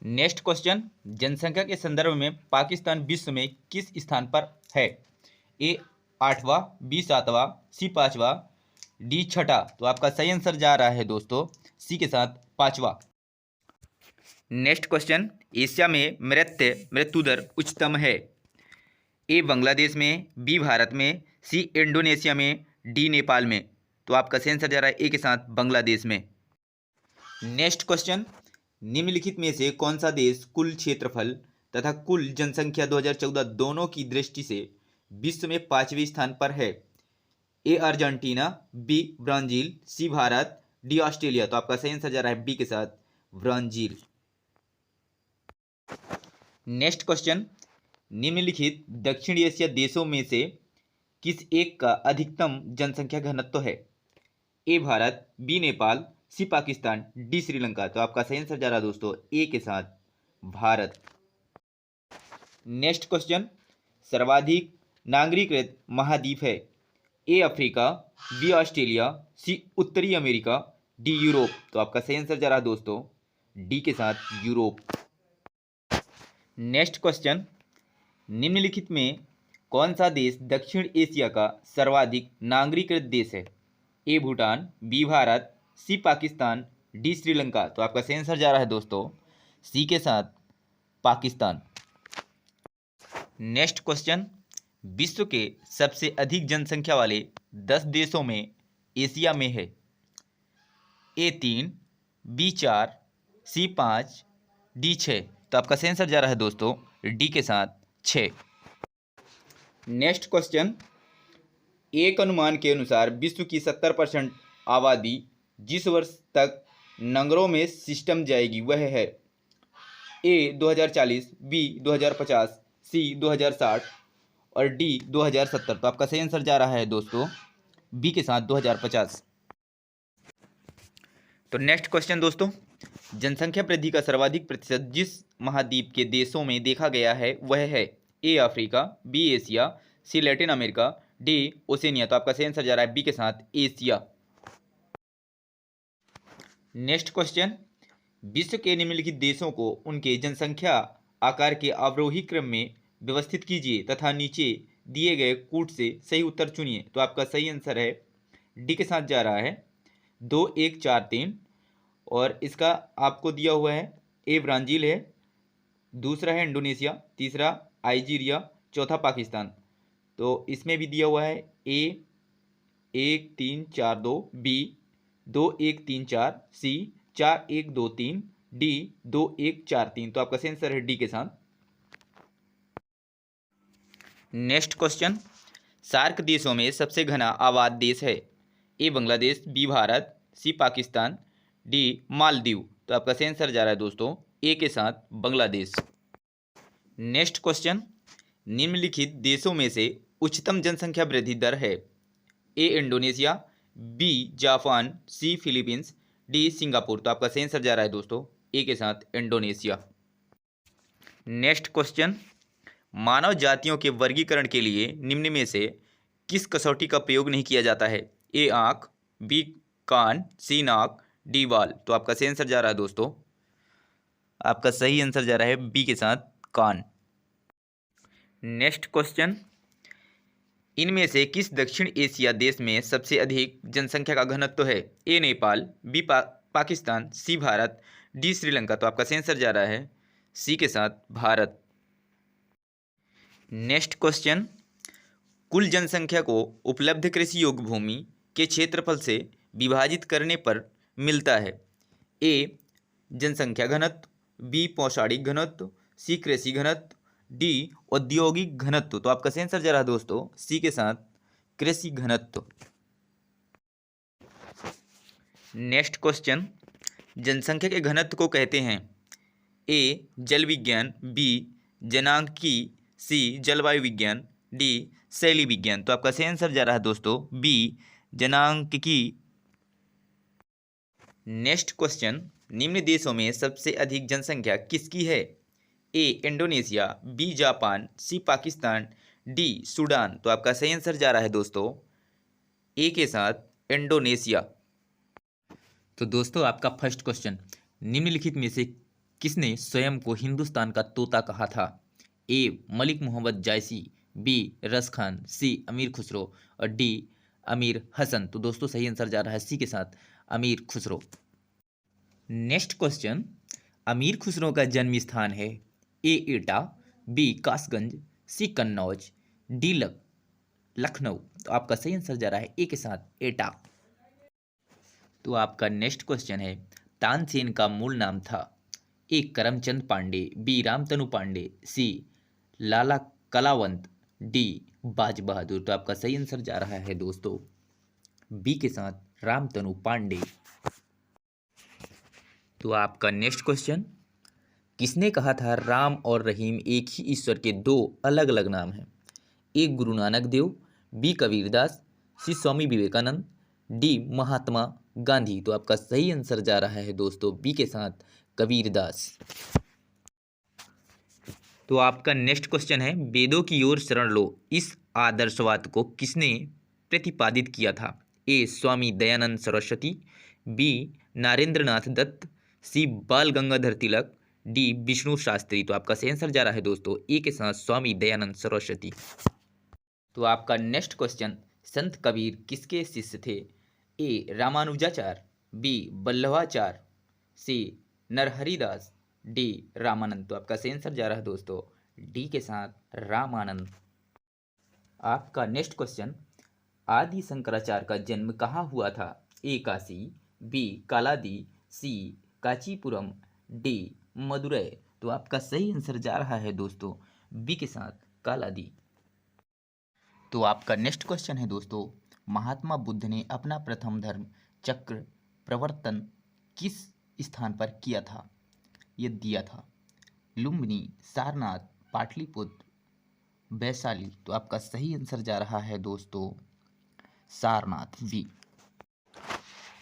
नेक्स्ट क्वेश्चन, जनसंख्या के संदर्भ में पाकिस्तान विश्व में किस स्थान पर है? ए 8वां, बी 7वां, सी 5वां, डी 6ठा। तो आपका सही आंसर जा रहा है दोस्तों सी के साथ 5वां। नेक्स्ट क्वेश्चन, एशिया में मृत्यु दर उच्चतम है? ए बांग्लादेश में, बी भारत में, सी इंडोनेशिया में, डी नेपाल में। तो आपका सही आंसर जा रहा है ए के साथ बांग्लादेश में। नेक्स्ट क्वेश्चन, निम्नलिखित में से कौन सा देश कुल क्षेत्रफल तथा कुल जनसंख्या 2014 दोनों की दृष्टि से विश्व में 5वें स्थान पर है? ए अर्जेंटीना, बी ब्राजील, सी भारत, डी ऑस्ट्रेलिया। तो आपका सही आंसर जा रहा है बी के साथ ब्राजील। नेक्स्ट क्वेश्चन, निम्नलिखित दक्षिण एशिया देशों में से किस एक का अधिकतम जनसंख्या घनत्व है? ए भारत, बी नेपाल, सी पाकिस्तान, डी श्रीलंका। तो आपका सही आंसर जा रहा है दोस्तों ए के साथ भारत। नेक्स्ट क्वेश्चन, सर्वाधिक नागरीकृत महाद्वीप है? ए अफ्रीका, बी ऑस्ट्रेलिया, सी उत्तरी अमेरिका, डी यूरोप। तो आपका सही आंसर जा रहा है दोस्तों डी के साथ यूरोप। नेक्स्ट क्वेश्चन, निम्नलिखित में कौन सा देश दक्षिण एशिया का सर्वाधिक नागरीकृत देश है? ए भूटान, बी भारत, सी पाकिस्तान, डी श्रीलंका। तो आपका सही आंसर जा रहा है दोस्तों सी के साथ पाकिस्तान। नेक्स्ट क्वेश्चन, विश्व के सबसे अधिक जनसंख्या वाले 10 देशों में एशिया में है? ए 3, बी 4, सी 5, डी 6। तो आपका सही आंसर जा रहा है दोस्तों डी के साथ 6। नेक्स्ट क्वेश्चन, एक अनुमान के अनुसार विश्व की 70% आबादी जिस वर्ष तक नगरों में सिस्टम जाएगी वह है? ए 2040, बी 2050, सी 2060 और डी 2070। तो आपका सही आंसर जा रहा है दोस्तों बी के साथ 2050। तो नेक्स्ट क्वेश्चन दोस्तों, जनसंख्या वृद्धि का सर्वाधिक प्रतिशत जिस महाद्वीप के देशों में देखा गया है वह है? A Africa, B Asia, C Latin America, D Oceania. तो आपका सही आंसर जा रहा है बी के साथ एशिया। नेक्स्ट क्वेश्चन, विश्व के निम्नलिखित देशों को उनके जनसंख्या आकार के अवरोही क्रम में व्यवस्थित कीजिए तथा नीचे दिए गए कूट से सही उत्तर चुनिए। तो आपका सही आंसर है डी के साथ जा रहा है 2, 1, 4, 3 और इसका आपको दिया हुआ है ए ब्राज़ील है, दूसरा है इंडोनेशिया, तीसरा नाइजीरिया, चौथा पाकिस्तान। तो इसमें भी दिया हुआ है ए 1, 3, 4, 2, बी 2, 1, 3, 4, सी 4, 1, 2, 3, डी 2, 1, 4, 3। तो आपका सही आंसर है डी के साथ। नेक्स्ट क्वेश्चन, सार्क देशों में सबसे घना आबाद देश है? ए बांग्लादेश, बी भारत, सी पाकिस्तान, डी मालदीव। तो आपका सही आंसर जा रहा है दोस्तों ए के साथ बांग्लादेश। नेक्स्ट क्वेश्चन, निम्नलिखित देशों में से उच्चतम जनसंख्या वृद्धि दर है? ए इंडोनेशिया, बी जापान, सी फिलीपींस, डी सिंगापुर। तो आपका सही आंसर जा रहा है दोस्तों ए के साथ इंडोनेशिया। नेक्स्ट क्वेश्चन, मानव जातियों के वर्गीकरण के लिए निम्न में से किस कसौटी का प्रयोग नहीं किया जाता है? ए आँख, बी कान, सी नाक, डी बाल। तो आपका सही आंसर जा रहा है दोस्तों आपका सही आंसर जा रहा है बी के साथ कान। नेक्स्ट क्वेश्चन, इनमें से किस दक्षिण एशिया देश में सबसे अधिक जनसंख्या का घनत्व है? ए नेपाल, बी पाकिस्तान, सी भारत, डी श्रीलंका। तो आपका सही आंसर जा रहा है सी के साथ भारत। नेक्स्ट क्वेश्चन, कुल जनसंख्या को उपलब्ध कृषि योग्य भूमि के क्षेत्रफल से विभाजित करने पर मिलता है? ए जनसंख्या घनत्व, बी पौषाणिक घनत्व, सी कृषि घनत्व, डी औद्योगिक घनत्व। तो आपका सही आंसर जा रहा है दोस्तों सी के साथ कृषि घनत्व। नेक्स्ट क्वेश्चन, जनसंख्या के घनत्व को कहते हैं? ए जल विज्ञान, बी जनांकी, सी जलवायु विज्ञान, डी शैली विज्ञान। तो आपका सही आंसर जा रहा है दोस्तों बी जनांकी। नेक्स्ट क्वेश्चन, निम्न देशों में सबसे अधिक जनसंख्या किसकी है? ए इंडोनेशिया, बी जापान, सी पाकिस्तान, डी सूडान। तो आपका सही आंसर जा रहा है दोस्तों ए के साथ इंडोनेशिया। तो दोस्तों आपका फर्स्ट क्वेश्चन, निम्नलिखित में से किसने स्वयं को हिंदुस्तान का तोता कहा था? ए मलिक मोहम्मद जायसी, बी रस खान, सी अमीर खुसरो और डी अमीर हसन। तो दोस्तों सही आंसर जा रहा है सी के साथ अमीर खुसरो। नेक्स्ट क्वेश्चन, अमीर खुसरो का जन्म स्थान है? ए एटा, बी कासगंज, सी कन्नौज, डी लखनऊ। तो आपका सही आंसर जा रहा है ए के साथ एटा। तो आपका नेक्स्ट क्वेश्चन है, तानसेन का मूल नाम था? ए करमचंद पांडे, बी रामतनु पांडे, सी लाला कलावंत, डी बाज बहादुर। तो आपका सही आंसर जा रहा है दोस्तों बी के साथ रामतनु पांडे। तो आपका नेक्स्ट क्वेश्चन, किसने कहा था राम और रहीम एक ही ईश्वर के दो अलग अलग नाम हैं? ए गुरु नानक देव, बी कबीरदास, सी स्वामी विवेकानंद, डी महात्मा गांधी। तो आपका सही आंसर जा रहा है दोस्तों बी के साथ कबीरदास। तो आपका नेक्स्ट क्वेश्चन है, वेदों की ओर शरण लो, इस आदर्शवाद को किसने प्रतिपादित किया था? ए स्वामी दयानंद सरस्वती, बी नारेंद्रनाथ दत्त, सी बाल गंगाधर तिलक, डी विष्णु शास्त्री। तो आपका सही आंसर जा रहा है दोस्तों ए के साथ स्वामी दयानंद सरस्वती। तो आपका नेक्स्ट क्वेश्चन, संत कबीर किसके शिष्य थे? ए रामानुजाचार्य, बी बल्लभाचार्य, सी नरहरिदास, डी रामानंद। तो आपका सही आंसर जा रहा है दोस्तों डी के साथ रामानंद। आपका नेक्स्ट क्वेश्चन, आदि शंकराचार्य का जन्म कहाँ हुआ था? ए काशी, बी कालादी, सी कांचीपुरम, डी मदुरै। तो आपका सही आंसर जा रहा है दोस्तों बी के साथ कालादी। तो आपका नेक्स्ट क्वेश्चन है दोस्तों, महात्मा बुद्ध ने अपना प्रथम धर्म चक्र प्रवर्तन किस स्थान पर किया था? ये दिया था लुम्बिनी, सारनाथ, पाटलिपुत्र, वैशाली। तो आपका सही आंसर जा रहा है दोस्तों सारनाथ वी।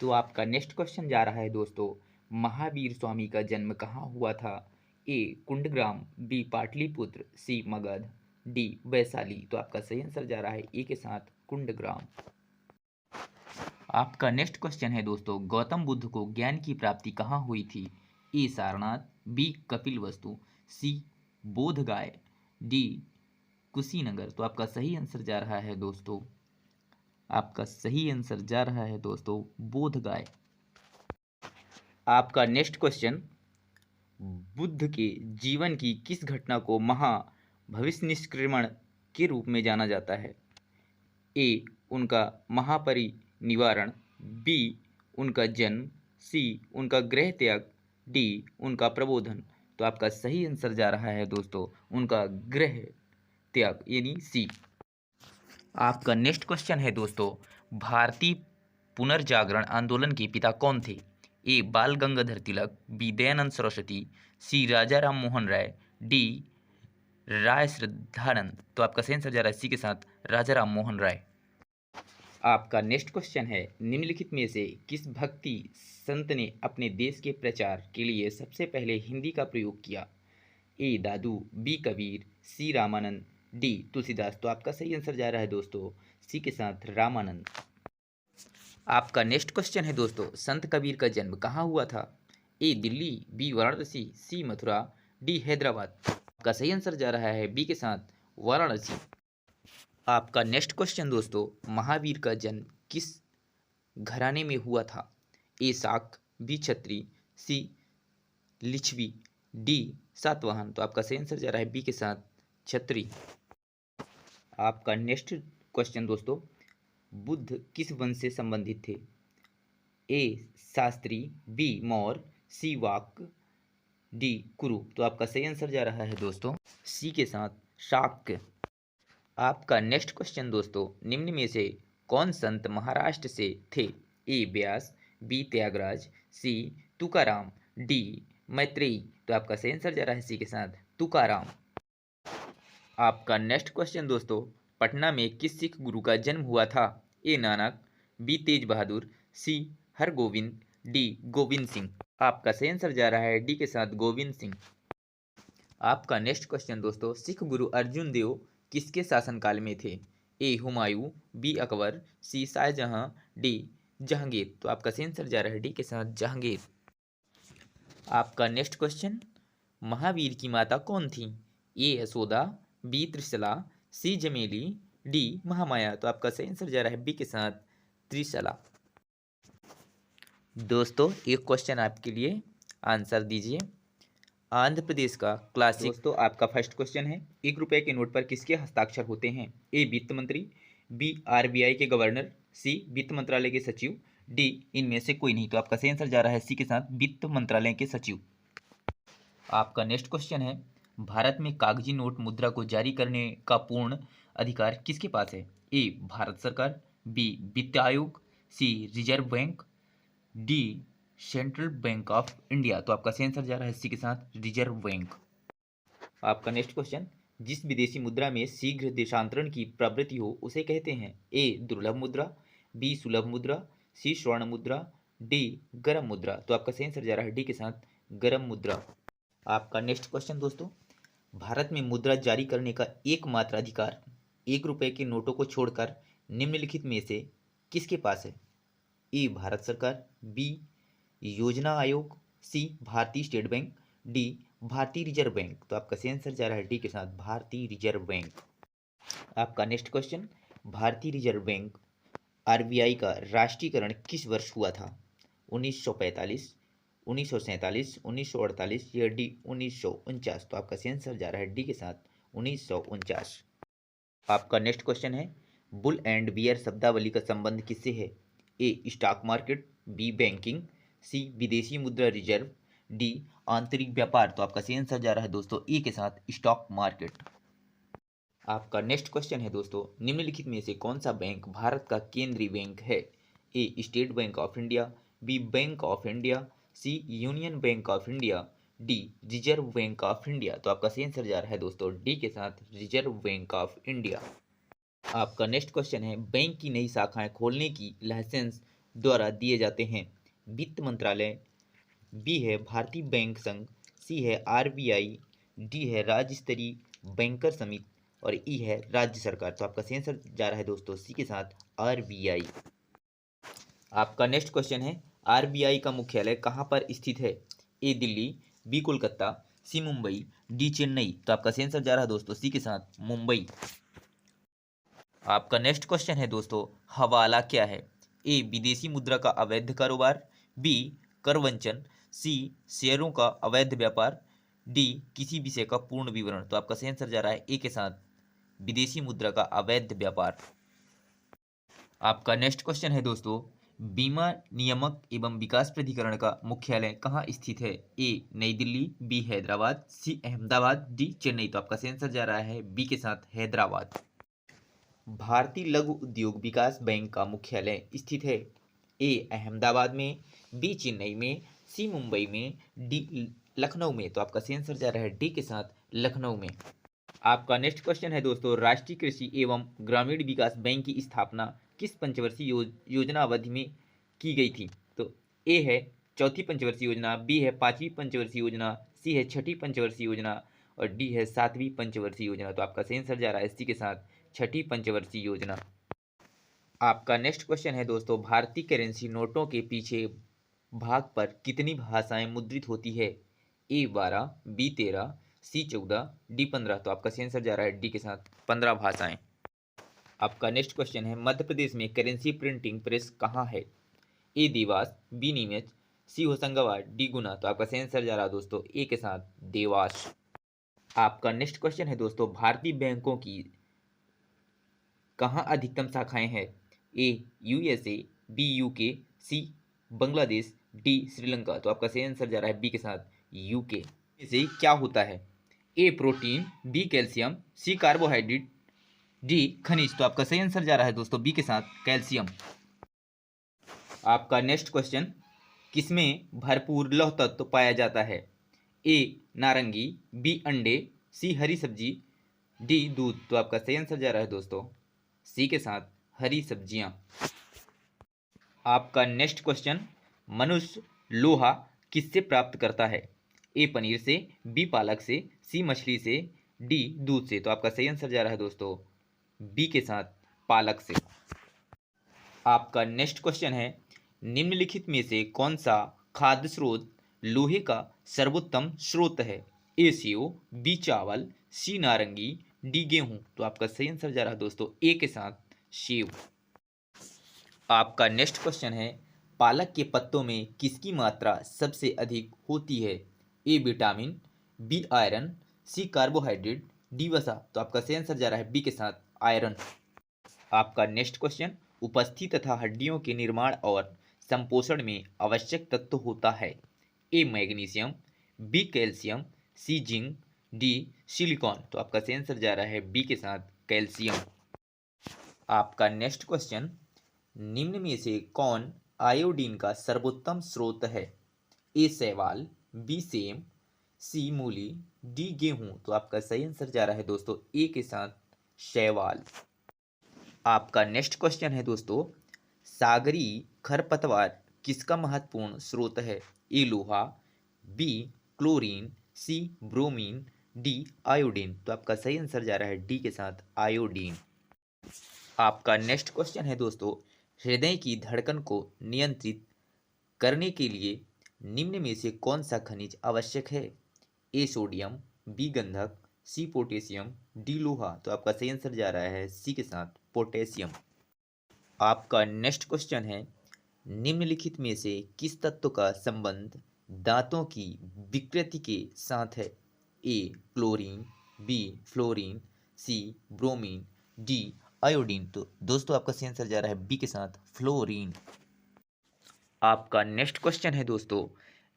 तो आपका नेक्स्ट क्वेश्चन जा रहा है दोस्तों, महावीर स्वामी का जन्म कहाँ हुआ था? ए कुंडग्राम, बी पाटलिपुत्र, सी मगध, डी वैशाली। तो आपका सही आंसर जा रहा है ए के साथ कुंडग्राम। आपका नेक्स्ट क्वेश्चन है दोस्तों, गौतम बुद्ध को ज्ञान की प्राप्ति कहाँ हुई थी? ए सारनाथ, बी कपिलवस्तु, सी बोधगया, डी कुशीनगर। तो आपका सही आंसर जा रहा है दोस्तों बोधगया। आपका नेक्स्ट क्वेश्चन, बुद्ध के जीवन की किस घटना को भविष्य निष्क्रमण के रूप में जाना जाता है? ए उनका महापरिनिर्वाण, बी उनका जन्म, सी उनका गृह त्याग, डी उनका प्रबोधन। तो आपका सही आंसर जा रहा है दोस्तों उनका गृह त्याग यानी सी। आपका नेक्स्ट क्वेश्चन है दोस्तों, भारतीय पुनर्जागरण आंदोलन के पिता कौन थे? ए बाल गंगाधर तिलक, बी दयानंद सरस्वती, सी राजा राम मोहन राय, डी राय श्रद्धानंद। तो आपका सही आंसर जा रहा है सी के साथ राजा राम मोहन राय। आपका नेक्स्ट क्वेश्चन है, निम्नलिखित में से किस भक्ति संत ने अपने देश के प्रचार के लिए सबसे पहले हिंदी का प्रयोग किया? ए दादू, बी कबीर, सी रामानंद, डी तुलसीदास। तो आपका सही आंसर जा रहा है दोस्तों सी के साथ रामानंद। आपका नेक्स्ट क्वेश्चन है दोस्तों, संत कबीर का जन्म कहाँ हुआ था? ए दिल्ली, बी वाराणसी, सी मथुरा, डी हैदराबाद। आपका सही आंसर जा रहा है बी के साथ वाराणसी। आपका नेक्स्ट क्वेश्चन दोस्तों, महावीर का जन्म किस घराने में हुआ था? ए शाक, बी छत्री, सी लिच्छवी, डी सातवाहन। तो आपका सही आंसर जा रहा है बी के साथ छत्री। आपका नेक्स्ट क्वेश्चन दोस्तों, बुद्ध किस वंश से संबंधित थे? ए शास्त्री, बी मौर्य, सी वाक, डी कुरु। तो आपका सही आंसर जा रहा है दोस्तों सी के साथ शाक्य। आपका नेक्स्ट क्वेश्चन दोस्तों, निम्न में से कौन संत महाराष्ट्र से थे? ए व्यास, बी त्यागराज, सी तुकाराम, डी मैत्रेयी। तो आपका सही आंसर जा रहा है सी के साथ तुकाराम। आपका नेक्स्ट क्वेश्चन दोस्तों, पटना में किस सिख गुरु का जन्म हुआ था? ए नानक, बी तेज बहादुर, सी हरगोविंद, डी गोविंद सिंह। आपका सही आंसर जा रहा है डी के साथ गोविंद सिंह। आपका नेक्स्ट क्वेश्चन दोस्तों, सिख गुरु अर्जुन देव किसके शासनकाल में थे? ए हुमायूं, बी अकबर, सी शाहजहां, डी जहांगीर। तो आपका सही आंसर जा रहा है डी के साथ जहांगीर। आपका नेक्स्ट क्वेश्चन, महावीर की माता कौन थी? ए यशोदा, बी त्रिशला, सी जमेली, डी महामाया। तो आपका सही आंसर जा रहा है बी के साथ त्रिशला। दोस्तों एक क्वेश्चन आपके लिए, आंसर दीजिए। आंध्र प्रदेश का क्लासिक। दोस्तों आपका फर्स्ट क्वेश्चन है, 1 रुपए के नोट पर किसके हस्ताक्षर होते हैं? ए वित्त मंत्री, बी आरबीआई के गवर्नर, सी वित्त मंत्रालय के सचिव, डी इनमें से कोई नहीं। तो आपका सही आंसर जा रहा है सी के साथ वित्त मंत्रालय के सचिव। आपका नेक्स्ट क्वेश्चन है, भारत में कागजी नोट मुद्रा को जारी करने का पूर्ण अधिकार किसके पास है? ए भारत सरकार, बी वित्त आयोग, C Reserve Bank, D central bank of India. तो आपका सही आंसर जा रहा है सी के साथ रिजर्व बैंक। आपका नेक्स्ट क्वेश्चन, जिस विदेशी मुद्रा में शीघ्र देशांतरण की प्रवृत्ति हो उसे कहते हैं? ए दुर्लभ मुद्रा, बी सुलभ मुद्रा, सी स्वर्ण मुद्रा, डी गर्म मुद्रा। तो आपका सही आंसर जा रहा है डी के साथ गर्म मुद्रा। आपका नेक्स्ट क्वेश्चन दोस्तों, भारत में मुद्रा जारी करने का एकमात्र अधिकार 1 रुपए के नोटों को छोड़कर निम्नलिखित में से किसके पास है? ए भारत सरकार, बी योजना आयोग, सी भारतीय स्टेट बैंक, डी भारतीय रिजर्व बैंक। तो आपका सही आंसर जा रहा है डी के साथ भारतीय रिजर्व बैंक। आपका नेक्स्ट क्वेश्चन, भारतीय रिजर्व बैंक आरबीआई का राष्ट्रीयकरण किस वर्ष हुआ था? 1945, 1947, 1948 या डी 1949। तो आपका सही आंसर जा रहा है डी के साथ 1949। आपका नेक्स्ट क्वेश्चन है, बुल एंड बियर शब्दावली का संबंध किससे है? ए स्टॉक मार्केट, बी बैंकिंग, सी विदेशी मुद्रा रिजर्व, डी आंतरिक व्यापार। तो आपका सही आंसर जा रहा है दोस्तों ई के साथ स्टॉक मार्केट। आपका नेक्स्ट क्वेश्चन है दोस्तों, निम्नलिखित में से कौन सा बैंक भारत का केंद्रीय बैंक है? A State Bank of India, B Bank of India, C Union Bank of India, D Reserve Bank of India. तो आपका सही आंसर जा रहा है दोस्तों डी के साथ रिजर्व बैंक ऑफ इंडिया। आपका नेक्स्ट क्वेश्चन है, बैंक की नई शाखाएं खोलने की लाइसेंस द्वारा दिए जाते हैं? वित्त मंत्रालय, बी है भारतीय बैंक संघ, सी है आरबीआई, डी है राज्य स्तरीय बैंकर समिति और ई है राज्य सरकार। तो आपका सही आंसर जा रहा है दोस्तों सी के साथ आरबीआई। आपका नेक्स्ट क्वेश्चन है, आरबीआई का मुख्यालय कहाँ पर स्थित है? ए दिल्ली, बी कोलकाता, सी मुंबई, डी चेन्नई। तो आपका सही आंसर जा रहा है दोस्तों सी के साथ मुंबई। आपका नेक्स्ट क्वेश्चन है दोस्तों, हवाला क्या है? ए विदेशी मुद्रा का अवैध कारोबार, बी करवंचन, सी शेयरों का अवैध व्यापार, डी किसी विषय का पूर्ण विवरण। तो आपका सही आंसर जा रहा है ए के साथ विदेशी मुद्रा का अवैध व्यापार। आपका नेक्स्ट क्वेश्चन है दोस्तों, बीमा नियामक एवं विकास प्राधिकरण का मुख्यालय कहाँ स्थित है? ए नई दिल्ली, बी हैदराबाद, सी अहमदाबाद, डी चेन्नई। तो आपका सही आंसर जा रहा है बी के साथ हैदराबाद। भारतीय लघु उद्योग विकास बैंक का मुख्यालय स्थित है? ए अहमदाबाद में, बी चेन्नई में, सी मुंबई में, डी लखनऊ में। तो आपका सही आंसर जा रहा है डी के साथ लखनऊ में। आपका नेक्स्ट क्वेश्चन है दोस्तों, राष्ट्रीय कृषि एवं ग्रामीण विकास बैंक की स्थापना किस पंचवर्षीय योजना अवधि में की गई थी? तो ए है चौथी पंचवर्षीय योजना, बी है पांचवी पंचवर्षीय योजना, सी है छठी पंचवर्षीय योजना और डी है सातवीं पंचवर्षीय योजना। तो आपका सही आंसर जा रहा है सी के साथ छठी पंचवर्षीय योजना। आपका नेक्स्ट क्वेश्चन है दोस्तों, भारतीय करेंसी नोटों के पीछे भाग पर कितनी भाषाएं मुद्रित होती है? ए 12, बी 13, सी 14, डी 15। तो आपका सही आंसर जा रहा है डी के साथ 15 भाषाएं। आपका नेक्स्ट क्वेश्चन है, मध्य प्रदेश में करेंसी प्रिंटिंग प्रेस कहाँ है? ए देवास, बी नीमच, सी होशंगाबाद, डी गुना। तो आपका सही आंसर जा रहा है दोस्तों ए के साथ देवास। आपका नेक्स्ट क्वेश्चन है दोस्तों, भारतीय बैंकों की कहाँ अधिकतम शाखाएं हैं? A USA, B UK, C Bangladesh, D Sri Lanka. तो आपका सही आंसर जा रहा है बी के साथ यूके। इसे क्या होता है? ए प्रोटीन, बी कैल्शियम, सी कार्बोहाइड्रेट, डी खनिज। तो आपका सही आंसर जा रहा है दोस्तों बी के साथ कैल्शियम। आपका नेक्स्ट क्वेश्चन, किसमें भरपूर लौह तत्व पाया जाता है? ए नारंगी, बी अंडे, सी हरी सब्जी, डी दूध। तो आपका सही आंसर जा रहा है दोस्तों सी के साथ हरी सब्जियां। आपका नेक्स्ट क्वेश्चन, मनुष्य लोहा किससे प्राप्त करता है? ए पनीर से, बी पालक से, सी मछली से, डी दूध से। तो आपका सही आंसर जा रहा है दोस्तों बी के साथ पालक से। आपका नेक्स्ट क्वेश्चन है, निम्नलिखित में से कौन सा खाद्य स्रोत लोहे का सर्वोत्तम स्रोत है? ए सेव, बी चावल, सी नारंगी, डी गेहूं। तो आपका सही आंसर जा रहा है दोस्तों ए के साथ सेव। आपका नेक्स्ट क्वेश्चन है, पालक के पत्तों में किसकी मात्रा सबसे अधिक होती है? A vitamin, B iron, C carbohydrate, D वसा। तो आपका सही आंसर जा रहा है बी के साथ आयरन। आपका नेक्स्ट क्वेश्चन, उपस्थित तथा हड्डियों के निर्माण और संपोषण में आवश्यक तत्व होता है? ए मैग्नीशियम, बी कैल्शियम, सी जिंक, डी सिलिकॉन। तो आपका सही आंसर जा रहा है बी के साथ कैल्शियम। आपका नेक्स्ट क्वेश्चन, निम्न में से कौन आयोडीन का सर्वोत्तम स्रोत है? ए शैवाल, बी सेम, सी मूली, डी गेहूं। तो आपका सही आंसर जा रहा है दोस्तों ए के साथ शैवाल। आपका नेक्स्ट क्वेश्चन है दोस्तों, सागरीय खरपतवार किसका महत्वपूर्ण स्रोत है? ए लोहा, बी क्लोरीन, सी ब्रोमीन, डी आयोडीन। तो आपका सही आंसर जा रहा है डी के साथ आयोडीन। आपका नेक्स्ट क्वेश्चन है दोस्तों, हृदय की धड़कन को नियंत्रित करने के लिए निम्न में से कौन सा खनिज आवश्यक है? ए सोडियम, बी गंधक, सी पोटेशियम, डी लोहा। तो आपका सही आंसर जा रहा है सी के साथ पोटेशियम। आपका नेक्स्ट क्वेश्चन है, निम्नलिखित में से किस तत्व का संबंध दांतों की विकृति के साथ है? ए क्लोरीन, बी फ्लोरीन, सी ब्रोमीन, डी आयोडीन। तो दोस्तों आपका सही आंसर जा रहा है बी के साथ फ्लोरीन। आपका नेक्स्ट क्वेश्चन है दोस्तों,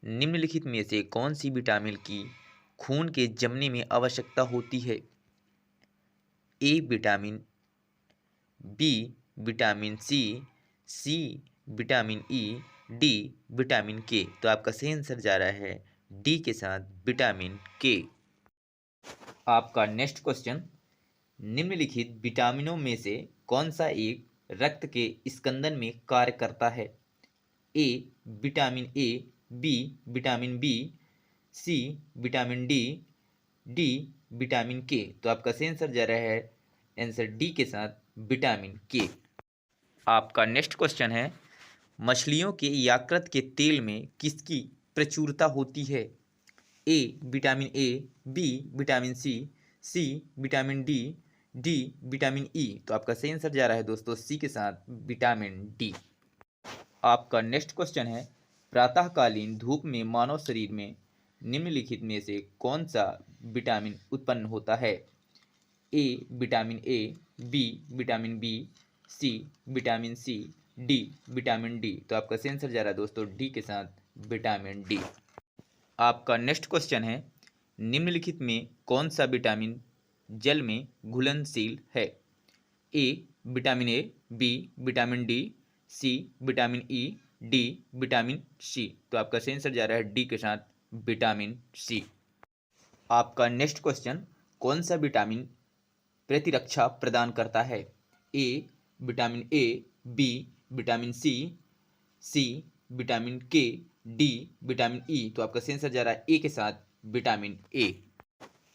निम्नलिखित में से कौन सी विटामिन की खून के जमने में आवश्यकता होती है? A vitamin, B vitamin C, C vitamin E, D vitamin K. तो आपका सही आंसर जा रहा है डी के साथ विटामिन के। आपका नेक्स्ट क्वेश्चन, निम्नलिखित विटामिनों में से कौन सा एक रक्त के स्कंदन में कार्य करता है? A vitamin A, B vitamin B, C vitamin D, D vitamin K. तो आपका सही आंसर जा रहा है आंसर डी के साथ विटामिन के। आपका नेक्स्ट क्वेश्चन है, मछलियों के यकृत के तेल में किसकी प्रचुरता होती है? A vitamin A, B vitamin C, C vitamin D, D vitamin E. तो आपका सही आंसर जा रहा है दोस्तों सी के साथ विटामिन डी। आपका नेक्स्ट क्वेश्चन है, प्रातःकालीन धूप में मानव शरीर में निम्नलिखित में से कौन सा विटामिन उत्पन्न होता है? A vitamin A, B vitamin B, C vitamin C, D vitamin D. तो आपका सही आंसर जा रहा है दोस्तों डी के साथ विटामिन डी। आपका नेक्स्ट क्वेश्चन है, निम्नलिखित में कौन सा विटामिन जल में घुलनशील है? A vitamin A, B vitamin D, C vitamin E, D vitamin C. तो आपका सही आंसर जा रहा है डी के साथ विटामिन सी। आपका नेक्स्ट क्वेश्चन, कौन सा विटामिन प्रतिरक्षा प्रदान करता है? A vitamin A, B vitamin C, C vitamin K, D vitamin E. तो आपका सही आंसर जा रहा है ए के साथ विटामिन ए।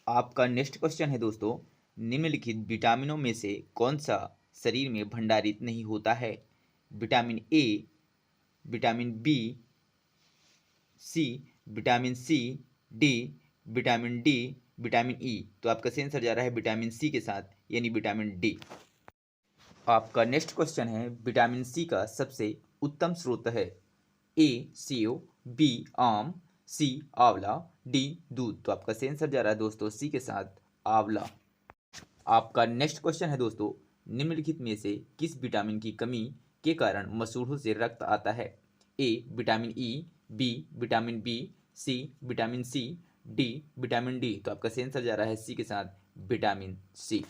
आपका नेक्स्ट क्वेश्चन है दोस्तों, निम्नलिखित विटामिनों में से कौन सा शरीर में भंडारित नहीं होता है? Vitamin A, vitamin B, C vitamin C, D vitamin D, vitamin E. तो आपका सही आंसर जा रहा है विटामिन सी के साथ यानी विटामिन डी। आपका नेक्स्ट क्वेश्चन है, विटामिन सी का सबसे उत्तम स्रोत है? ए सेव, बी आम, सी आंवला, डी दूध। तो आपका सही आंसर जा रहा है दोस्तों सी के साथ आंवला। आपका नेक्स्ट क्वेश्चन है दोस्तों, निम्नलिखित में से किस विटामिन की कमी के कारण मसूड़ों से रक्त आता है? A vitamin E, B vitamin B, C vitamin C, D vitamin D. तो आपका सही आंसर जा रहा है सी के साथ विटामिन सी।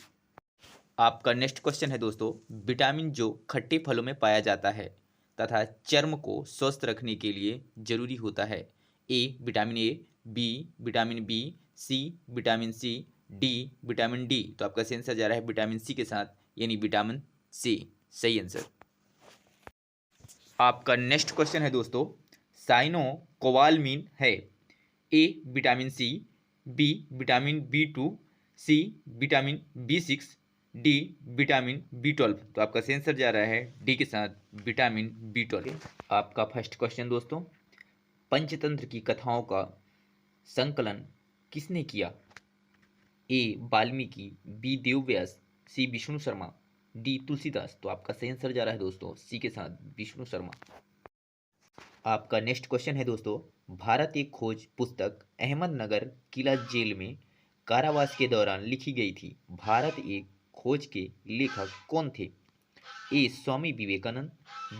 आपका नेक्स्ट क्वेश्चन है दोस्तों, विटामिन जो खट्टे फलों में पाया जाता है तथा चर्म को स्वस्थ रखने के लिए जरूरी होता है? A vitamin A, B vitamin B, C vitamin C, D vitamin D. तो आपका सही आंसर जा रहा है विटामिन सी के साथ, यानी विटामिन सी सही आंसर। आपका नेक्स्ट क्वेश्चन है दोस्तों, साइनो कोवालमिन है? A vitamin C, B vitamin बी2, C vitamin B6, D vitamin B12. तो आपका सही आंसर जा रहा है डी के साथ, विटामिन बी12। आपका फर्स्ट क्वेश्चन दोस्तों, पंचतंत्र की कथाओं का संकलन किसने किया? ए वाल्मीकि, बी देवव्यास, सी विष्णु शर्मा, डी तुलसीदास। तो आपका सही आंसर जा रहा है दोस्तों सी के साथ, विष्णु शर्मा। आपका नेक्स्ट क्वेश्चन है दोस्तों, भारत एक खोज पुस्तक अहमदनगर किला जेल में कारावास के दौरान लिखी गई थी। भारत एक खोज के लेखक कौन थे? ए स्वामी विवेकानंद,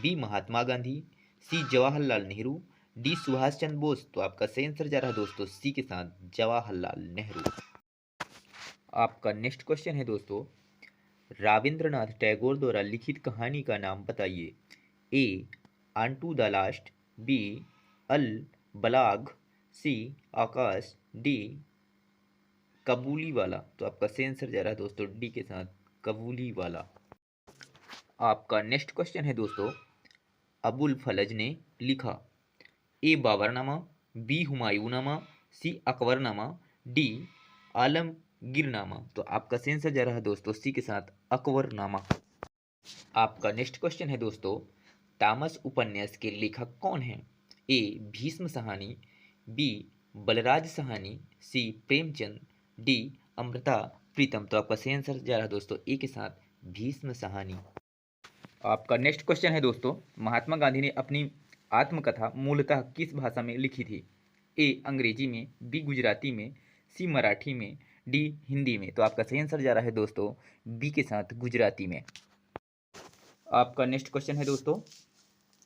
बी महात्मा गांधी, सी जवाहरलाल नेहरू, डी सुभाष चंद्र बोस। तो आपका सही आंसर जा रहा है दोस्तों सी के साथ, जवाहरलाल नेहरू। आपका नेक्स्ट क्वेश्चन है दोस्तों, रविंद्रनाथ टैगोर द्वारा लिखित कहानी का नाम बताइए। A on the last, B Al Balagh, C Akash, D Kabuliwala. तो आपका सही आंसर जा रहा है दोस्तों डी के साथ, कबूली वाला। आपका नेक्स्ट क्वेश्चन है दोस्तों, अबुल फलज ने लिखा? ए बाबरनामा, बी हुमायूंनामा, सी अकबरनामा, डी आलमगीरनामा। तो आपका सही आंसर जा रहा है दोस्तों सी के साथ, अकबरनामा। आपका नेक्स्ट क्वेश्चन है दोस्तों, तामस उपन्यास के लेखक कौन हैं? ए भीष्म साहनी, बी बलराज साहनी, सी प्रेमचंद, डी अमृता प्रीतम। तो आपका सही आंसर जा रहा है दोस्तों ए के साथ, भीष्म साहनी। आपका नेक्स्ट क्वेश्चन है दोस्तों, महात्मा गांधी ने अपनी आत्मकथा मूलतः किस भाषा में लिखी थी? ए अंग्रेजी में, बी गुजराती में, सी मराठी में, डी हिंदी में। तो आपका सही आंसर जा रहा है दोस्तों बी के साथ, गुजराती में। आपका नेक्स्ट क्वेश्चन है दोस्तों,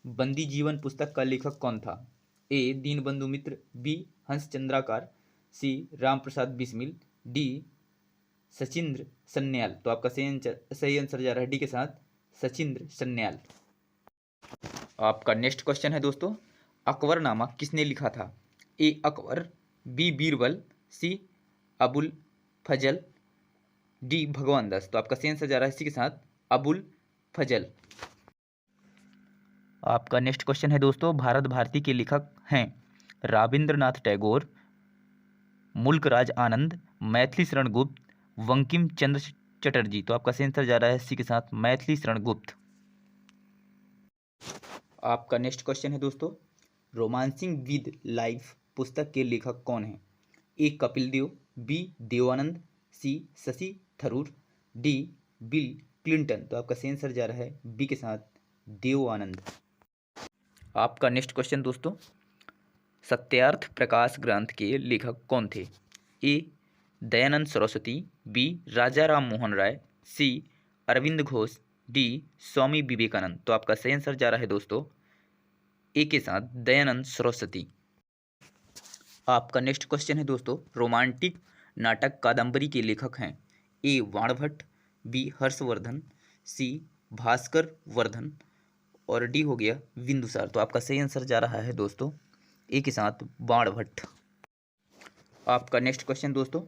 बंदी जीवन पुस्तक का लेखक कौन था? ए दीनबंधु मित्र, बी हंस चंद्राकार, सी राम प्रसाद बिस्मिल, डी सचिंद्र सन्याल। तो आपका सही आंसर जा रहा है डी के साथ, सचिंद्र सन्याल। आपका नेक्स्ट क्वेश्चन है दोस्तों, अकबरनामा किसने लिखा था? ए अकबर, बी बीरबल, सी अबुल फजल, डी भगवान दास। तो आपका सही आंसर जा रहा है इसी के साथ, अबुल फजल। आपका नेक्स्ट क्वेश्चन है दोस्तों, भारत भारती के लेखक हैं? रविंद्रनाथ टैगोर, मुल्कराज आनंद, मैथिली शरण गुप्त, बंकिम चंद्र चटर्जी। तो आपका सही आंसर जा रहा है इसी के साथ, मैथिली शरण गुप्त। आपका नेक्स्ट क्वेश्चन है दोस्तों, रोमांसिंग विद लाइफ पुस्तक के लेखक कौन हैं? A Kapil Dev, B Devanand, C Shashi Tharoor, D Bill Clinton. तो आपका सही आंसर जा रहा है बी के साथ, देवानंद। आपका नेक्स्ट क्वेश्चन दोस्तों, सत्यार्थ प्रकाश ग्रंथ के लेखक कौन थे? ए दयानंद सरस्वती, बी राजा राम मोहन राय, सी अरविंद घोष, डी स्वामी विवेकानंद। तो आपका सही आंसर जा रहा है दोस्तों ए के साथ, दयानंद सरस्वती। आपका नेक्स्ट क्वेश्चन है दोस्तों, रोमांटिक नाटक कादम्बरी के लेखक हैं? ए वाणभट्ट, बी हर्षवर्धन, सी भास्कर वर्धन, और डी हो गया बिंदुसार। तो आपका सही आंसर जा रहा है दोस्तों ए के साथ, बाणभट्ट। आपका नेक्स्ट क्वेश्चन दोस्तों,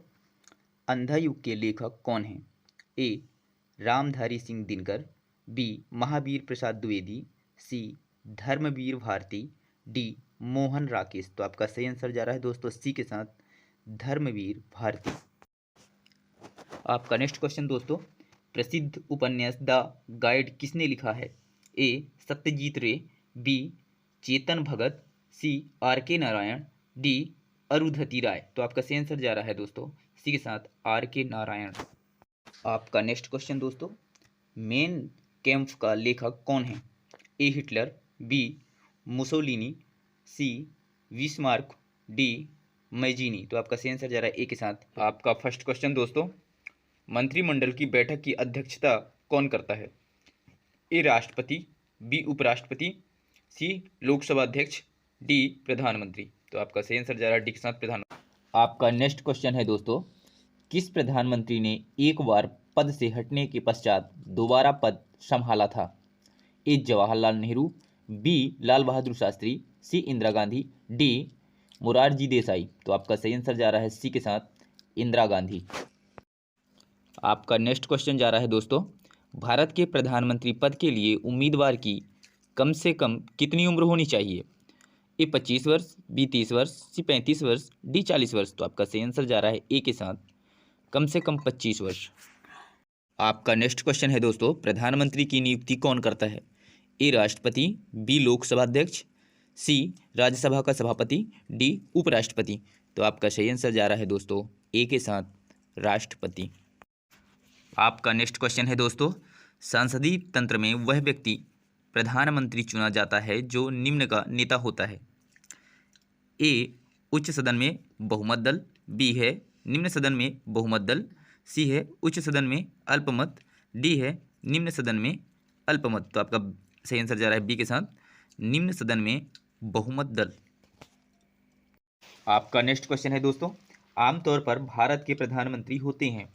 अंधा युग के लेखक कौन हैं? ए रामधारी सिंह दिनकर, बी महावीर प्रसाद द्विवेदी, सी धर्मवीर भारती, डी मोहन राकेश। तो आपका सही आंसर जा रहा है दोस्तों सी के साथ, धर्मवीर भारती। आपका नेक्स्ट क्वेश्चन दोस्तों, प्रसिद्ध उपन्यास द गाइड किसने लिखा है? ए सत्यजीत रे, B Chetan Bhagat, C R K Narayan, D Arundhati राय। तो आपका सही आंसर जा रहा है दोस्तों सी के साथ, आर के नारायण। आपका नेक्स्ट क्वेश्चन दोस्तों, मेन कैम्प का लेखक कौन है? A Hitler, B Mussolini, C Bismarck, D Mazzini. तो आपका सही आंसर जा रहा है ए के साथ। आपका फर्स्ट क्वेश्चन दोस्तों, मंत्रिमंडल की बैठक की अध्यक्षता कौन करता है? ए राष्ट्रपति, बी उपराष्ट्रपति, सी लोकसभा अध्यक्ष, डी प्रधानमंत्री। तो आपका सही आंसर जा रहा है डी के साथ, प्रधानमंत्री। आपका नेक्स्ट क्वेश्चन है दोस्तों, किस प्रधानमंत्री ने एक बार पद से हटने के पश्चात दोबारा पद संभाला था? ए जवाहरलाल नेहरू, बी लाल बहादुर शास्त्री, सी इंदिरा गांधी, डी मोरारजी देसाई। तो आपका सही आंसर जा रहा है सी के साथ इंदिरा गांधी। आपका नेक्स्ट क्वेश्चन जा रहा है दोस्तों, भारत के प्रधानमंत्री पद के लिए उम्मीदवार की कम से कम कितनी उम्र होनी चाहिए? ए 25 वर्ष, बी 30 वर्ष, सी 35 वर्ष, डी 40 वर्ष। तो आपका सही आंसर जा रहा है ए के साथ कम से कम 25 वर्ष। आपका नेक्स्ट क्वेश्चन है दोस्तों, प्रधानमंत्री की नियुक्ति कौन करता है? ए राष्ट्रपति, बी लोकसभा अध्यक्ष, सी राज्यसभा का सभापति, डी उपराष्ट्रपति। तो आपका सही आंसर जा रहा है दोस्तों ए के साथ राष्ट्रपति। आपका नेक्स्ट क्वेश्चन है दोस्तों, संसदीय तंत्र में वह व्यक्ति प्रधानमंत्री चुना जाता है जो निम्न का नेता होता है। ए उच्च सदन में बहुमत दल, बी है निम्न सदन में बहुमत दल, सी है उच्च सदन में अल्पमत, डी है निम्न सदन में अल्पमत। तो आपका सही आंसर जा रहा है बी के साथ निम्न सदन में बहुमत दल। आपका नेक्स्ट क्वेश्चन है दोस्तों, आमतौर पर भारत के प्रधानमंत्री होते हैं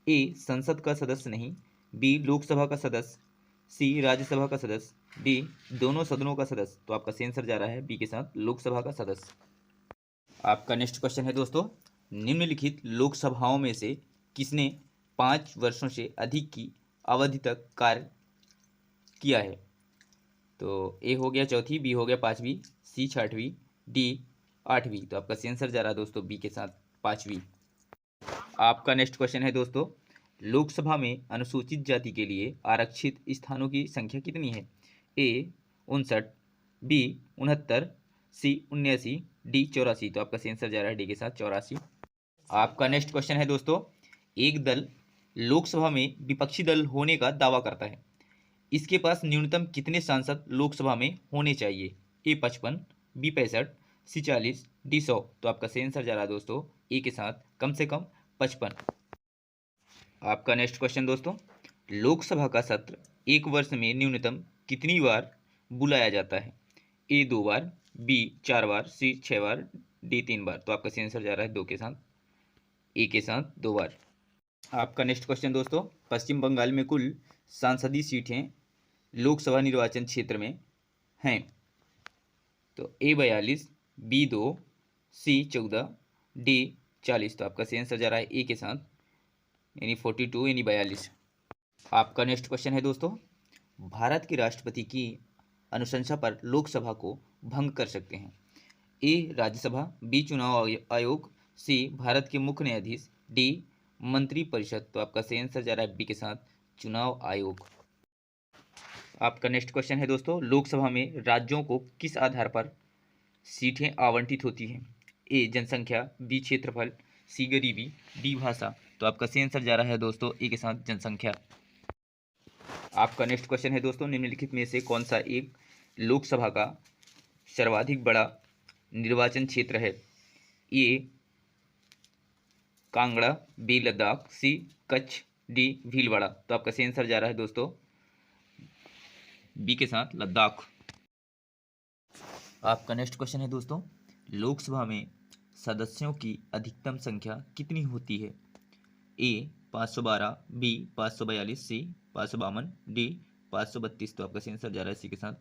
ए संसद का सदस्य नहीं, बी लोकसभा का सदस्य, सी राज्यसभा का सदस्य, डी दोनों सदनों का सदस्य। तो आपका सही आंसर जा रहा है बी के साथ लोकसभा का सदस्य। आपका नेक्स्ट क्वेश्चन है दोस्तों, निम्नलिखित लोकसभाओं में से किसने 5 वर्षों से अधिक की अवधि तक कार्य किया है? तो ए हो गया चौथी, बी हो गया 5वीं, सी 6वीं, डी 8वीं। तो आपका सही आंसर जा रहा है दोस्तों बी के साथ 5वीं। आपका नेक्स्ट क्वेश्चन है दोस्तों, लोकसभा में अनुसूचित जाति के लिए आरक्षित स्थानों की संख्या कितनी है? ए 59, बी 69, सी 79, डी 84। तो आपका सही आंसर जा रहा है डी के साथ 84। आपका नेक्स्ट क्वेश्चन है दोस्तों, एक दल लोकसभा में विपक्षी दल होने का दावा करता है, इसके पास न्यूनतम कितने सांसद लोकसभा में होने चाहिए? ए 55, बी 65, सी 40, डी 100। तो आपका सही आंसर जा रहा है दोस्तों ए के साथ कम से कम 55। आपका नेक्स्ट क्वेश्चन दोस्तों, लोकसभा का सत्र एक वर्ष में न्यूनतम कितनी बार बुलाया जाता है? ए 2 बार, बी 4 बार, सी 6 बार, डी 3 बार। तो आपका सही आंसर जा रहा है 2 के साथ ए के साथ 2 बार। आपका नेक्स्ट क्वेश्चन दोस्तों, पश्चिम बंगाल में कुल सांसदीय सीटें लोकसभा निर्वाचन क्षेत्र में हैं। तो ए 42, बी 2, सी 14, डी 40। तो आपका सही आंसर जा रहा है ए के साथ यानी 42 यानी 42। आपका नेक्स्ट क्वेश्चन है दोस्तों, भारत के राष्ट्रपति की अनुशंसा पर लोकसभा को भंग कर सकते हैं। ए राज्यसभा, बी चुनाव आयोग, सी भारत के मुख्य न्यायाधीश, डी मंत्रिपरिषद। तो आपका सही आंसर जा रहा है बी के साथ चुनाव आयोग। आपका नेक्स्ट क्वेश्चन है दोस्तों, लोकसभा में राज्यों को किस आधार पर सीटें आवंटित होती हैं? ए जनसंख्या, बी क्षेत्रफल, सी गरीबी, डी भाषा। तो आपका सही आंसर जा रहा है दोस्तों ए के साथ जनसंख्या। आपका नेक्स्ट क्वेश्चन है दोस्तों, निम्नलिखित में से कौन सा एक लोकसभा का सर्वाधिक बड़ा निर्वाचन क्षेत्र है? ए कांगड़ा, बी लद्दाख, सी कच्छ, डी भीलवाड़ा। तो आपका सही आंसर जा रहा है दोस्तों बी के साथ लद्दाख। आपका नेक्स्ट क्वेश्चन है दोस्तों, लोकसभा में सदस्यों की अधिकतम संख्या कितनी होती है? ए 512, बी 542, सी 552, डी 532। तो आपका सही आंसर जा रहा है सी के साथ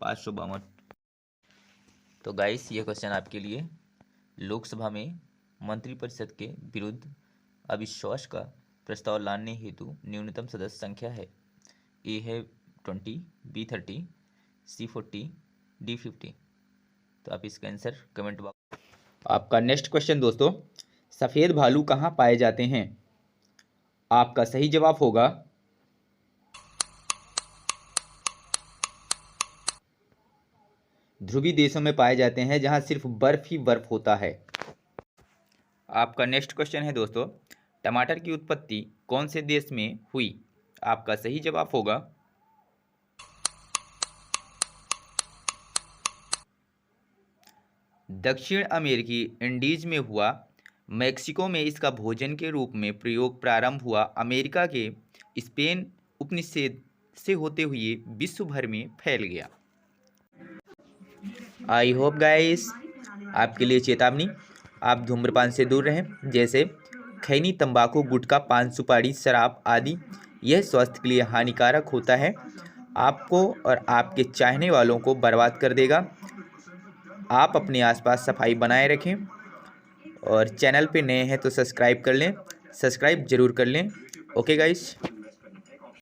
552। तो गाइस ये क्वेश्चन आपके लिए, लोकसभा में मंत्रिपरिषद के विरुद्ध अविश्वास का प्रस्ताव लाने हेतु न्यूनतम सदस्य संख्या है। ए है 20, बी 30, सी 40, डी 50। तो आप इसका आंसर कमेंट बॉक्स। आपका नेक्स्ट क्वेश्चन दोस्तों, सफ़ेद भालू कहाँ पाए जाते हैं? आपका सही जवाब होगा ध्रुवीय देशों में पाए जाते हैं जहां सिर्फ बर्फ ही बर्फ होता है। आपका नेक्स्ट क्वेश्चन है दोस्तों, टमाटर की उत्पत्ति कौन से देश में हुई? आपका सही जवाब होगा दक्षिण अमेरिकी इंडीज में हुआ। मैक्सिको में इसका भोजन के रूप में प्रयोग प्रारंभ हुआ। अमेरिका के स्पेन उपनिषेध से होते हुए विश्व भर में फैल गया। आई होप गाइस, आपके लिए चेतावनी, आप धूम्रपान से दूर रहें, जैसे खैनी, तंबाकू, गुटखा, पान सुपारी, शराब आदि। यह स्वास्थ्य के लिए हानिकारक होता है। आपको और आपके चाहने वालों को बर्बाद कर देगा। आप अपने आसपास सफाई बनाए रखें और चैनल पे नए हैं तो सब्सक्राइब कर लें, सब्सक्राइब ज़रूर कर लें। Okay guys.